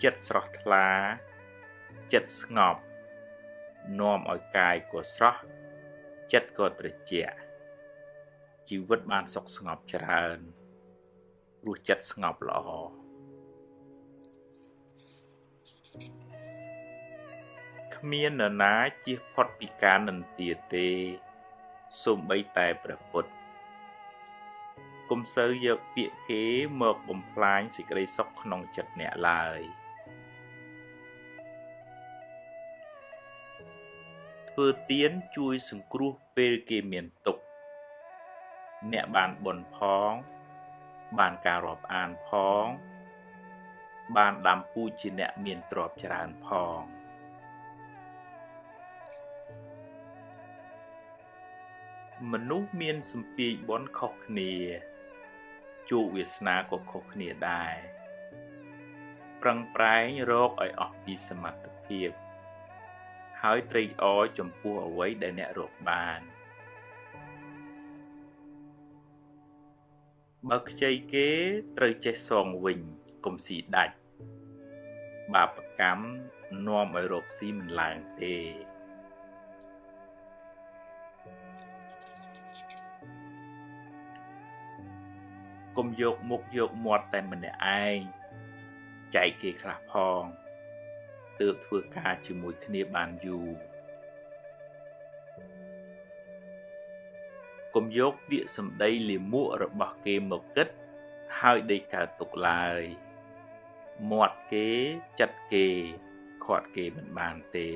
ចិត្តស្រស់ថ្លាចិត្តស្ងប់នាំឲ្យកាយក៏ស្រស់ចិត្តក៏ត្រជាក់ជីវិតបានសុខស្ងប់ច្រើនព្រោះចិត្តស្ងប់ល្អគ្មាននរណាជៀសផុតពីការនិន្ទាទេសូម្បីតែព្រះពុទ្ធកុំសូវយកពាក្យគេមកបំផ្លាញសេចក្តីសុខក្នុងចិត្តអ្នកឡើយធ្វើទានជួយសង្គ្រោះពេលគេមានទុក្ខអ្នកបានបុណ្យផងបានការរាប់អានផងបានដាំពូជជាអ្នកមានទ្រព្យច្រើនផងមនុស្សមានសម្ពាយបុណ្យខុសគ្នាជោគវាសនាក៏ខុសគ្នាដែរប្រឹងប្រែងរកឲ្យអស់ពីសមត្ថភាពហើយត្រេកអរចំពោះអ្វីដែលអ្នករកបានបើខ្ចីគេត្រូវចេះសងវិញកុំស៊ីដាច់បាបកម្មនាំឲ្យរកស៊ីមិនឡើងទេកុំយកមុខយកមាត់តែម្នាក់ឯងចែកគេខ្លះផងទើបធ្វើការជាមួយគ្នាបានយូរ កុំយកពាក្យសម្ដីលាមករបស់គេមកគិតហើយដេកកើតទុកឡើយមាត់គេចិត្តគេខាត់គេមិនបានទេ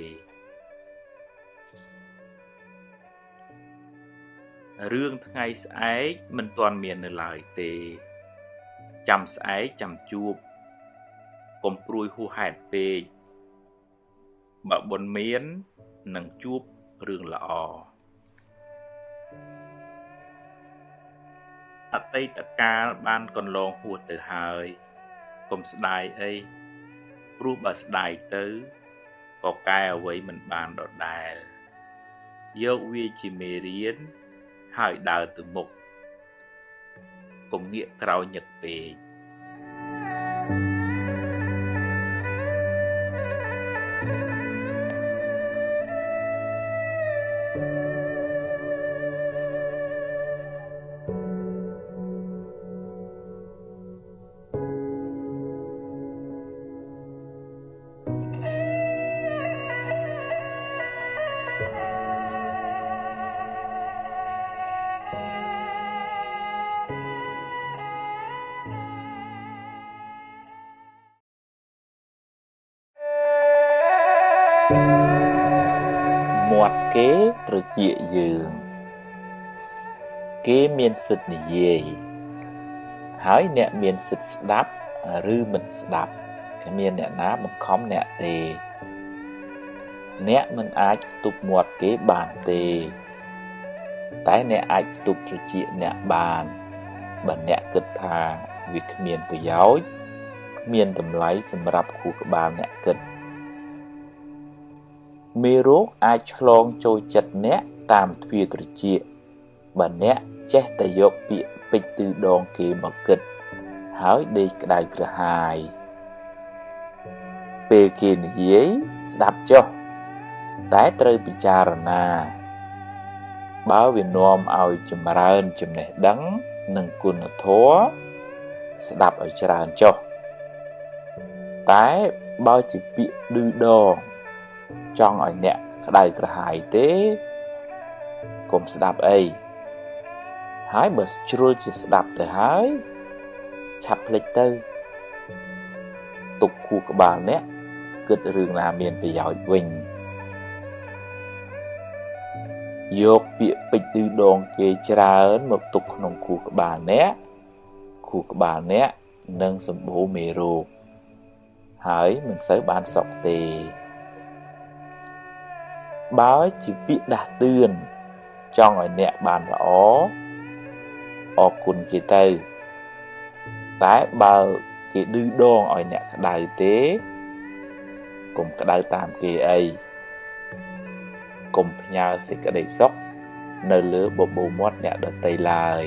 រឿងថ្ងៃស្អែកមិនទាន់មាននៅឡើយទេចាំស្អែកចាំជួបកុំព្រួយហួសហេតុពេកបើបុណ្យមាននឹងជួបរឿងល្អអតីតកាលបានកន្លងហួសទៅហើយកុំស្ដាយអីព្រោះបើស្ដាយទៅក៏កែអ្វីមិនបានដដែលយកវាជាមេរៀនហើយដើរទៅមុខកុំងាកក្រោយញឹកពេកមាត់គេត្រជាយើងគេមានសិទ្ធិនិយាយហើយអ្នកមានសិទ្ធិស្ដាប់ឬមិនស្ដាប់គ្មានអ្នកណាបង្ខំអ្នកទេអ្នកមិនអាចផ្ទុកមាត់គេបានទេតែអ្នកអាចផ្ទុកត្រចៀកអ្នកបានបើអ្នកគិតថាវាគ្មានប្រយោជន៍គ្មានតម្លៃសម្រាប់ខួរក្បាលអ្នកគិតមេរោគអាចឆ្លងចូលចិត្តអ្នកតាមទ្វារត្រចៀកបើអ្នកចេះតែយកពាក្យពេចន៍ទឺដងគេមកគិតហើយដេកក្តៅក្រហាយពេលគេនិយាយស្ដាប់ចុះតែត្រូវពិចារណាបើវានាំឲ្យចម្រើនចំណេះដឹងនិងគុណធម៌ស្ដាប់ឲ្យច្រើនចុះតែបើជាពាក្យឌឺដងចង់ឲ្យអ្នកក្តៅក្រហាយទេកុំស្ដាប់អីហើយបើជ្រុលជាស្ដាប់ទៅហើយឆាប់ភ្លេចទៅទុកខួរក្បាលអ្នកគិតរឿងណាមានប្រយោជន៍វិញយកពាក្យពេចន៍ឌឺដងគេច្រើនមកទុកក្នុងខួរក្បាលអ្នកនឹងសម្បូរមេរោគហើយមិនសូវបានសុខទេបើជាពាក្យដាស់តឿនចង់ឲ្យអ្នកបានល្អអរគុណគេទៅតែបើគេឌឺដងឲ្យអ្នកក្តៅទេកុំក្តៅតាមគេអីកុំផ្ញើសេចក្តីសុខនៅលើបបោមាត់អ្នកដទៃឡើយ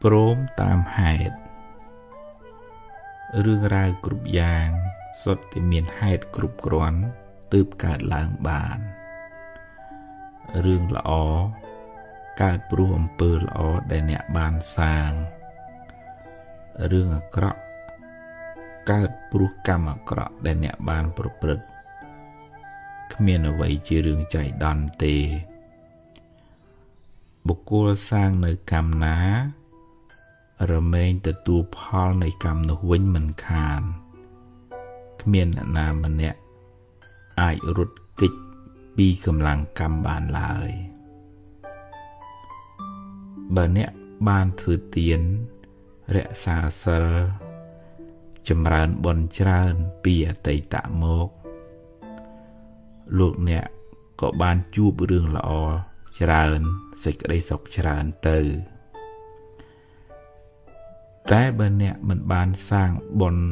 ព្រមតាមហេតុរឿងរ៉ាវគ្រប់យ៉ាងសុទ្ធតែមានហេតុគ្រប់គ្រាន់ទើបកើតឡើងបានរឿងល្អកើតព្រោះអំពើល្អដែលអ្នកបានសាងរឿងអាក្រក់កើតព្រោះកម្មអាក្រក់ដែលអ្នកបានប្រព្រឹត្តគ្មានអ្វីជារឿងចៃដន្យទេបុគ្គលសាងនៅកម្មណារមែងទទួលផលនៃកម្មនោះវិញមិនខានគ្មានអ្នកណាម្នាក់អាចរត់គេចពីកម្លាំងកម្មបានឡើយបើអ្នកបានធ្វើទានរក្សាសិលចម្រើនបុណ្យច្រើនពីអតីតមកលោកអ្នកក៏បានជួបរឿងល្អច្រើនសេចក្តីសុខច្រើនទៅតែបើអ្នកមិនបានសាងបុណ្យ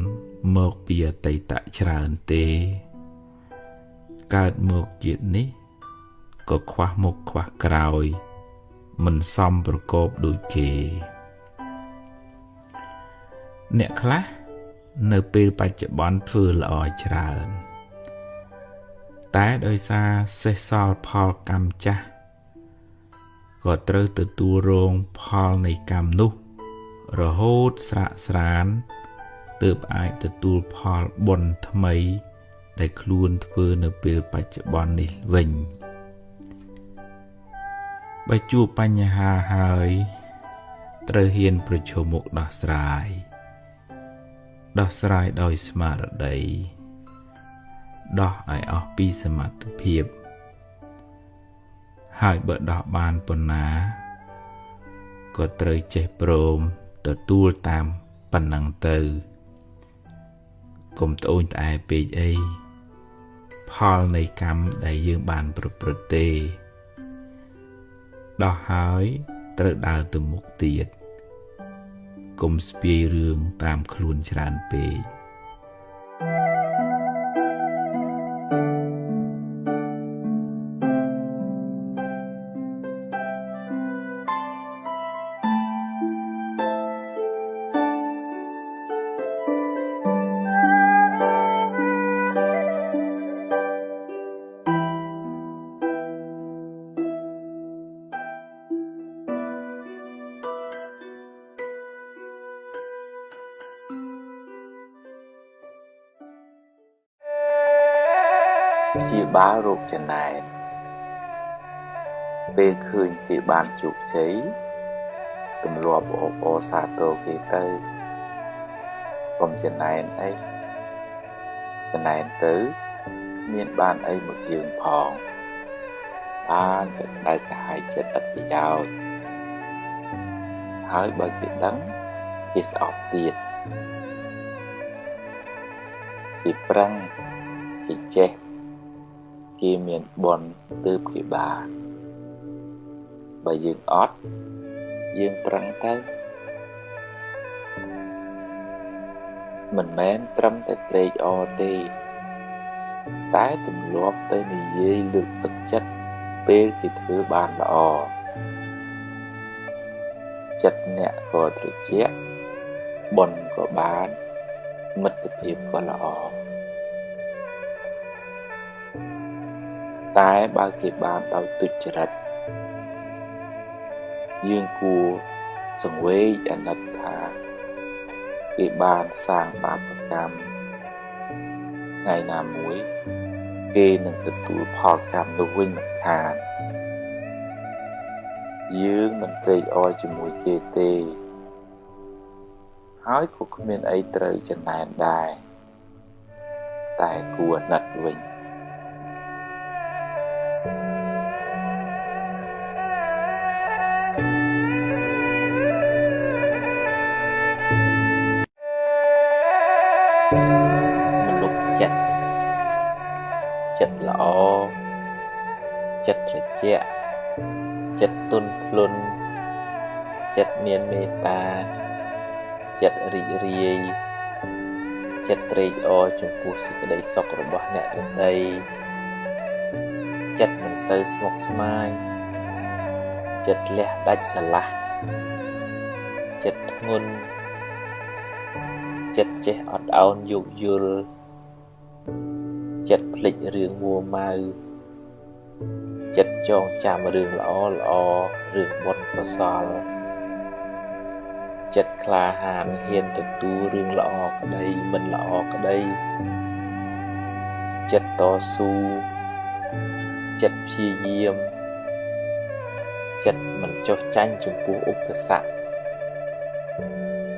មកពីអតីតច្រើនទេកើតមកជាតិនេះក៏ខ្វះមុខខ្វះក្រោយមិនសមប្រកបដូចគេអ្នកខ្លះនៅពេលបច្ចុប្បន្នធ្វើល្អច្រើនតែដោយសារសេសសល់ផលកម្មចាស់ ក៏ត្រូវទទួលរងផលនៃកម្មនោះរហូតស្រាកស្រានទើបអាចទទួលផលបុណ្យថ្មីដែលខ្លួនធ្វើនៅពេលបច្ចុប្បន្ននេះវិញបើជួបបញ្ហាហើយត្រូវហ៊ានប្រឈមមុខដោះស្រាយដោយស្មារតីដោះឲ្យអស់ពីសមត្ថភាពហើយបើដោះបានប៉ុណ្ណាក៏ត្រូវចេះព្រមទទួលតាមប៉ុណ្ណឹងទៅកុំត្អូញត្អែពេកអីផលនៃកម្មដែលយើងបានប្រព្រឹត្តទេដោះហើយត្រូវដើរទៅមុខទៀតកុំស្ពាយរឿងតាមខ្លួនច្រើនពេកព្យាបាលរោគចំណែនពេលឃើញគេបានជោគជ័យទម្លាប់អបអរសាទរគេទៅកុំចំណែនអីចំណែនទៅគ្មានបានអីមកយើងផងបានតែក្តៅក្រហាយចិត្តឥតប្រយោជន៍ហើយបើគេដឹងគេស្អប់ទៀតគេប្រឹងគេចេះគេមានបុណ្យទើបគេបានបើយើងអត់យើងប្រឹងទៅមិនមែនត្រឹមតែត្រេកអរទេតែទម្លាប់ទៅនិយាយលើកទឹកចិត្តពេលគេធ្វើបានល្អចិត្តអ្នកក៏ត្រជាក់បុណ្យក៏បានមិត្តភាពក៏ល្អតែបើគេបានដោយទុច្ចរិតយើងគួរសង្វេគអាណិតថាគេបានសាងបាបកម្មថ្ងៃណាមួយគេនឹងទទួលផលកម្មនោះវិញមិនខានយើងមិនត្រេកអរជាមួយគេទេហើយក៏គ្មានអីត្រូវចំណែនដែរតែគួរអាណិតវិញមនុស្សចិត្តល្អចិត្តត្រជាក់ចិត្តទន់ភ្លន់ចិត្តមានមេត្តាចិត្តរីករាយចិត្តត្រេកអរចំពោះសេចក្តីសុខរបស់អ្នកដទៃចិត្តមិនសូវស្មុគស្មាញចិត្តលះដាច់ស្រឡះចិត្តធ្ងន់ចិត្តចេះអត់ឱនយោគយល់ចិត្តភ្លេចរឿងមួម៉ៅចិត្តចងចាំរឿងល្អរឿងបុណ្យកុសលចិត្តក្លាហានហ៊ានទទួលរឿងល្អក្តីមិនល្អក្តីចិត្តតស៊ូចិត្តព្យាយាមចិត្តមិនចុះចាញ់ចំពោះឧបសគ្គ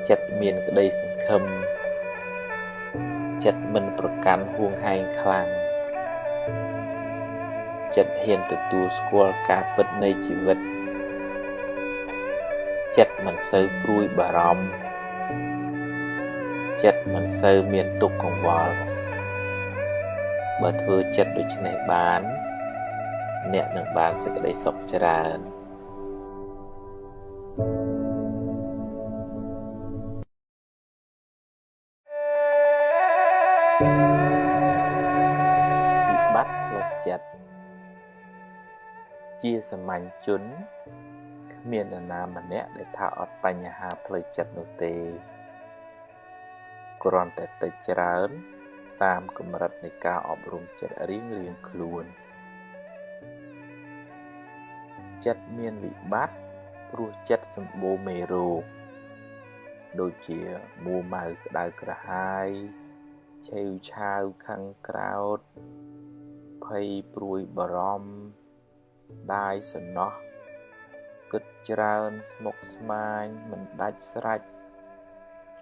ចិត្តមានក្តីសង្ឃឹមចិត្តមិនប្រកាន់ហួងហែងខ្លាំងចិត្តហ៊ានទទួលស្គាល់ការពិតនៃជីវិតចិត្តមិនសូវព្រួយបារម្ភចិត្តមិនសូវមានទុក្ខកង្វល់បើធ្វើចិត្តដូច្នេះបានអ្នកនឹងបានសេចក្តីសុខច្រើនវិបត្តិផ្លូវចិត្តជាសាមញ្ញជនគ្មាននរណាម្នាក់ដែលថាអត់បញ្ហាផ្លូវចិត្តនោះទេគ្រាន់តែតិចច្រើនតាមកម្រិតនៃការអប់រំចិត្តរៀងខ្លួន ចិត្តមានវិបត្តិព្រោះចិត្តសម្បូរមេរោគដូចជាមួម៉ៅក្តៅក្រហាយឆេវឆាវខឹងក្រោធភ័យព្រួយបារម្ភដាយសំណោះគិតច្រើនស្មុគស្មាញមិនដាច់ស្រេច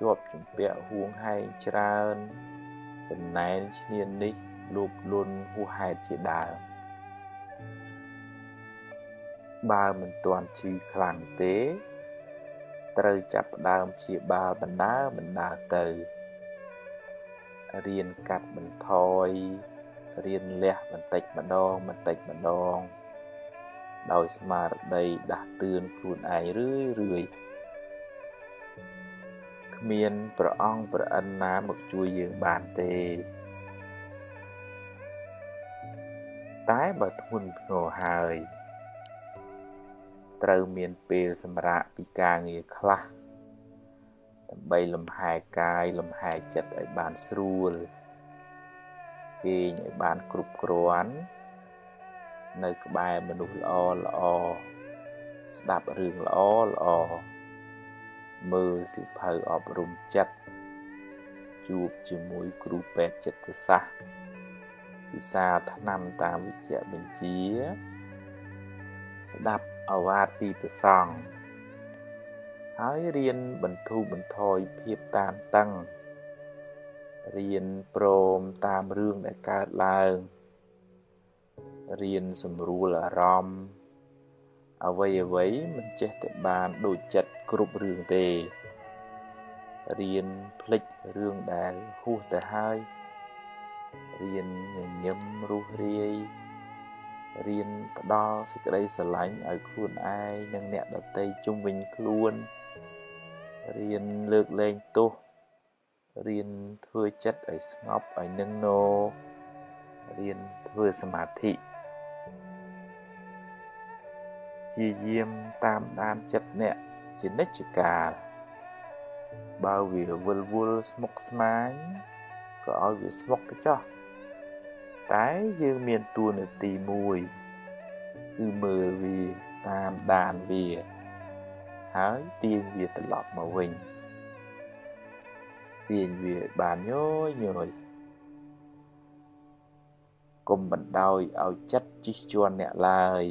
ជាប់ជំពាក់ហួងហែងច្រើនចំណែនឈ្នាននេះលោភលន់ហួសហេតុជាដើមបើមិនទាន់ឈឺខ្លាំងទេត្រូវចាប់ផ្ដើមព្យាបាលបណ្ដើរទៅរៀនកាត់បន្ថយរៀនលះបន្តិចម្ដងដោយស្មារតីដាស់តឿនខ្លួនឯងរឿយគ្មានព្រះអង្គព្រះអិនណាមកជួយយើងបានទេតែបើធ្ងន់ធ្ងរហើយត្រូវមានពេលសម្រាកពីការងារខ្លះដើម្បីលំហែកាយលំហែចិត្តឲ្យបានស្រួលគេងឲ្យបានគ្រប់គ្រាន់នៅក្បែរមនុស្សល្អស្ដាប់រឿងល្អមើលសៀវភៅអប់រំចិត្តជួបជាមួយគ្រូពេទ្យចិត្តសាស្ត្រវិសាថ្នាំតាមវិជ្ជបញ្ជាស្ដាប់ឱវាទពីព្រះសង្ឃហើយរៀនបន្ធូរបន្ថយភាពតានតឹងរៀនព្រមតាមរឿងដែលកើតឡើងរៀនសម្រួលអារម្មណ៍អ្វីមិនចេះតែបានដូចចិត្តគ្រប់រឿងទេរៀនភ្លេចរឿងដែលហួសទៅហើយរៀនញញឹមរុះរាយរៀនផ្ដល់សេចក្តីស្រឡាញ់ឲ្យខ្លួនឯងនិងអ្នកដទៃជុំវិញខ្លួនរៀនលើកលែងទោសរៀនធ្វើចិត្តឲ្យស្ងប់ឲ្យនឹងនររៀនធ្វើសមាធិជាយាមតាមដានចិត្តអ្នកជានិច្ចកាលបើវាវិលវល់ស្មុគស្មាញក៏ឲ្យវាស្មុគទៅចោះតែយើងមានតួនាទីមួយគឺមើលវាតាមដានវាហើយទាញវាត្រឡប់មកវិញទាញវាបានញយកុំបណ្ដោយឲ្យចិត្តជិះជាន់អ្នកឡើយ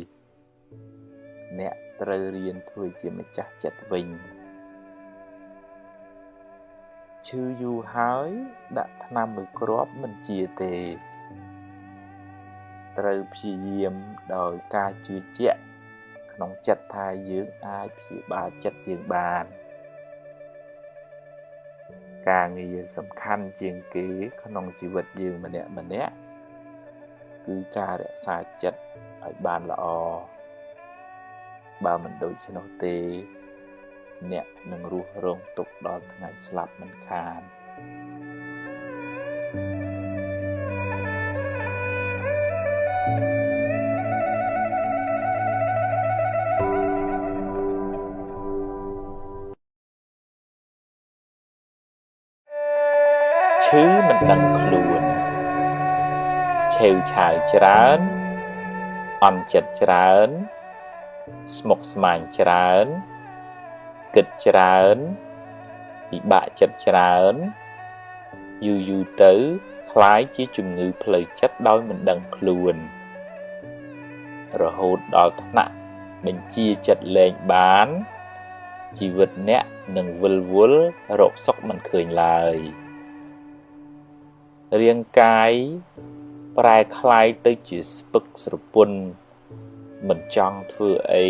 អ្នកត្រូវរៀនធ្វើជាម្ចាស់ចិត្តវិញឈឺយូរហើយដាក់ថ្នាំមួយគ្រាប់មិនជាទេត្រូវព្យាយាមដោយការជឿជាក់ក្នុងចិត្តថាយើងអាចព្យាបាលចិត្តយើងបានការងារសំខាន់ជាងគេក្នុងជីវិតយើងម្នាក់គឺការរក្សាចិត្តឲ្យបានល្អបើមិនដូច្នោះទេអ្នកនឹងរស់រងទុក្ខដល់ថ្ងៃស្លាប់មិនខានឈឺមិនដឹងខ្លួនឆេវឆាវច្រើនអន់ចិត្តច្រើនស្មុគស្មាញច្រើនគិតច្រើនពិបាកចិត្តច្រើនយូរទៅคล้ายជាជំងឺផ្លូវចិត្តដោយមិនដឹងខ្លួនរហូតដល់ថ្នាក់បញ្ជាចិត្តលែងបានជីវិតអ្នកនឹងវិលវល់រកសុខមិនឃើញឡើយរាងកាយប្រែคล้ายទៅជាស្ពឹកស្រពន់មិនចង់ធ្វើអី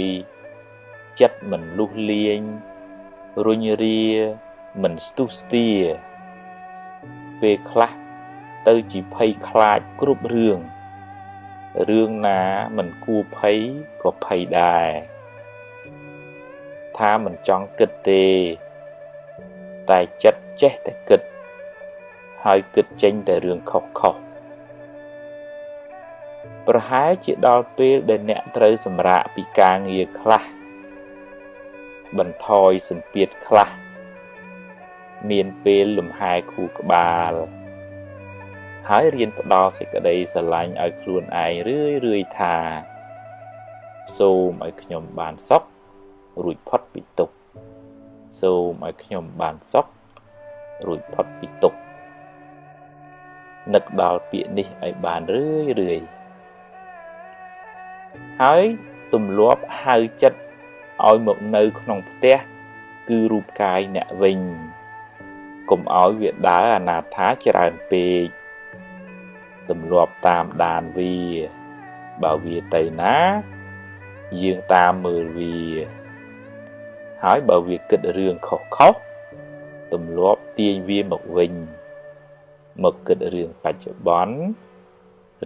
ចិត្តមិនលុះលាញរុញរាមិនស្ទុះស្ទាពេលខ្លះទៅជាភ័យខ្លាចគ្រប់រឿងណាមិនគួរភ័យក៏ភ័យដែរថាមិនចង់គិតទេតែចិត្តចេះតែគិតហើយគិតចេញតែរឿងខុសប្រហែលជាដល់ពេលដែលអ្នកត្រូវសម្រាកពីការងារខ្លះបន្ថយសម្ពាធខ្លះមានពេលលំហែខួរក្បាលហើយរៀនផ្ដល់សេចក្តីស្រឡាញ់ឲ្យខ្លួនឯងរឿយថា សូមឲ្យខ្ញុំបានសុខរួចផុតពីទុក្ខសូមឲ្យខ្ញុំបានសុខរួចផុតពីទុក្ខនឹកដល់ពាក្យនេះឲ្យបានរឿយហើយទម្លាប់ហៅចិត្តឲ្យមកនៅក្នុងផ្ទះគឺរូបកាយអ្នកវិញកុំឲ្យវាដើរអនាថាច្រើនពេកទម្លាប់តាមដានវាបើវាទៅណាយើងតាមមើលវាហើយបើវាគិតរឿងខុសទម្លាប់ទាញវាមកវិញមកគិតរឿងបច្ចុប្បន្ន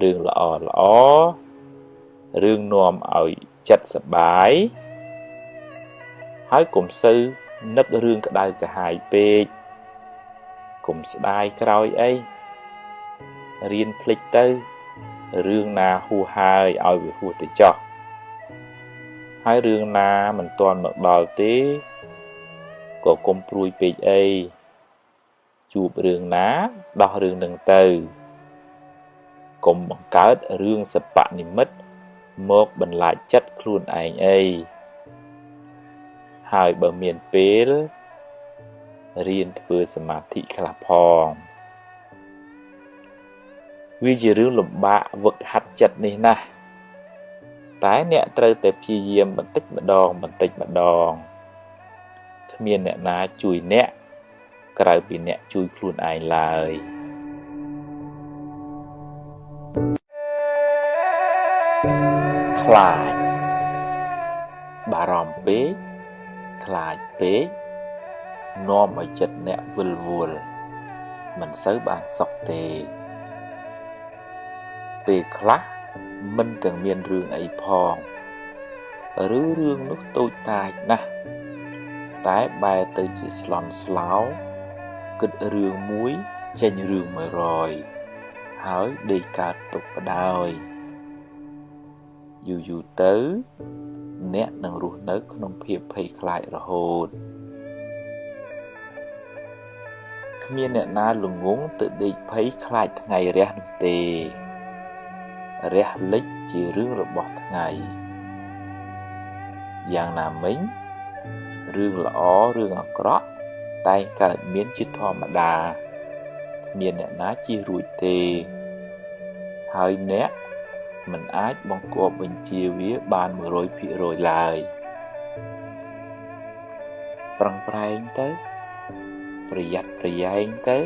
រឿងល្អរឿងនាំឲ្យចិត្តសប្បាយហើយកុំសូវនឹករឿងក្តៅក្រហាយពេកកុំស្ដាយក្រោយអីរៀនភ្លេចទៅរឿងណាហួសហើយឲ្យវាហួសទៅចោះហើយរឿងណាមិនទាន់មកដល់ទេក៏កុំព្រួយពេកអីជួបរឿងណាដោះរឿងនឹងទៅកុំបង្កើតរឿងសបនិមិត្តមកបន្លាចចិត្តខ្លួនឯងអីហើយបើមានពេលរៀនធ្វើសមាធិខ្លះផងវាជារឿងលំបាកវឹកហាត់ចិត្តនេះណាស់តែអ្នកត្រូវតែព្យាយាមបន្តិចម្ដងគ្មានអ្នកណាជួយអ្នកក្រៅពីអ្នកជួយខ្លួនឯងឡើយខ្លាចបារម្ភពេកខ្លាចពេកនាំឲ្យចិត្តអ្នកវិលវល់មិនសូវបានសុខទេពេលខ្លះមិនទាំងមានរឿងអីផងឬរឿងនោះតូចតាចណាស់តែបែរទៅជាស្លន់ស្លោគិតរឿងមួយចេញរឿង100ហើយដេកកើតទុកបដ យូរទៅអ្នកនឹងរស់នៅក្នុងភាពភ័យខ្លាចរហូតគ្មានអ្នកណាល្ងងទៅដេកភ័យខ្លាចថ្ងៃរះនោះទេរះលិចជារឿងរបស់ថ្ងៃយ៉ាងណាមិញរឿងល្អរឿងអាក្រក់តែងកើតមានជាធម្មតាគ្មានអ្នកណាជៀសរួចទេហើយអ្នកមិនអាចបង្គាប់បញ្ជាវាបាន 100% ឡើយប្រឹងប្រែងទៅប្រយ័ត្នប្រយែងទៅ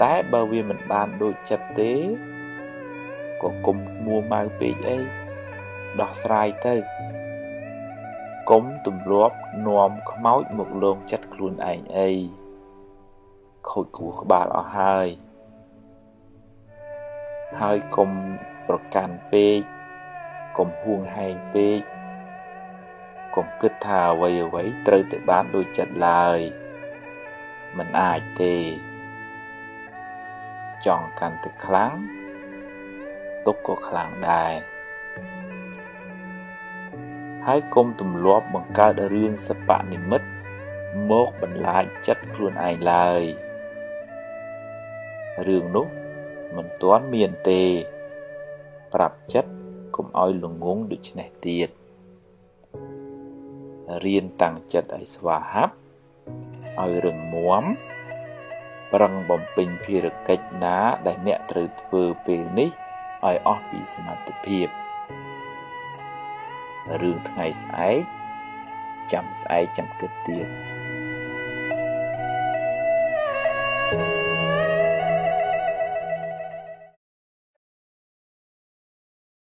តែបើវាមិនបានដូចចិត្តទេក៏កុំមួម៉ៅពេកអីដោះស្រាយទៅកុំទម្លាប់នាំខ្មោចមកលងចិត្តខ្លួនឯងអីខូចខួរក្បាលអស់ហើយកុំប្រកាន់ពេកកុំហួងហែងពេកកុំគិតថាអ្វីត្រូវតែបានដូចចិត្តឡើយមិនអាចទេចង់កាន់តែខ្លាំងទុកក៏ខ្លាំងដែរហើយកុំទម្លាប់បង្កើតរឿងសបនិមិត្តមកបន្លាចចិត្តខ្លួនឯងឡើយរឿងនោះមិនទាន់មានទេប្រាប់ចិត្តកុំឲ្យល្ងងដូចនេះទៀតរៀនតាំងចិត្តឲ្យស្វាហាប់ឲ្យរឹងមាំប្រឹងបំពេញភារកិច្ចណាដែលអ្នកត្រូវធ្វើពេលនេះឲ្យអស់ពីសមត្ថភាពរឿងថ្ងៃស្អែកចាំស្អែកចាំគិតទៀត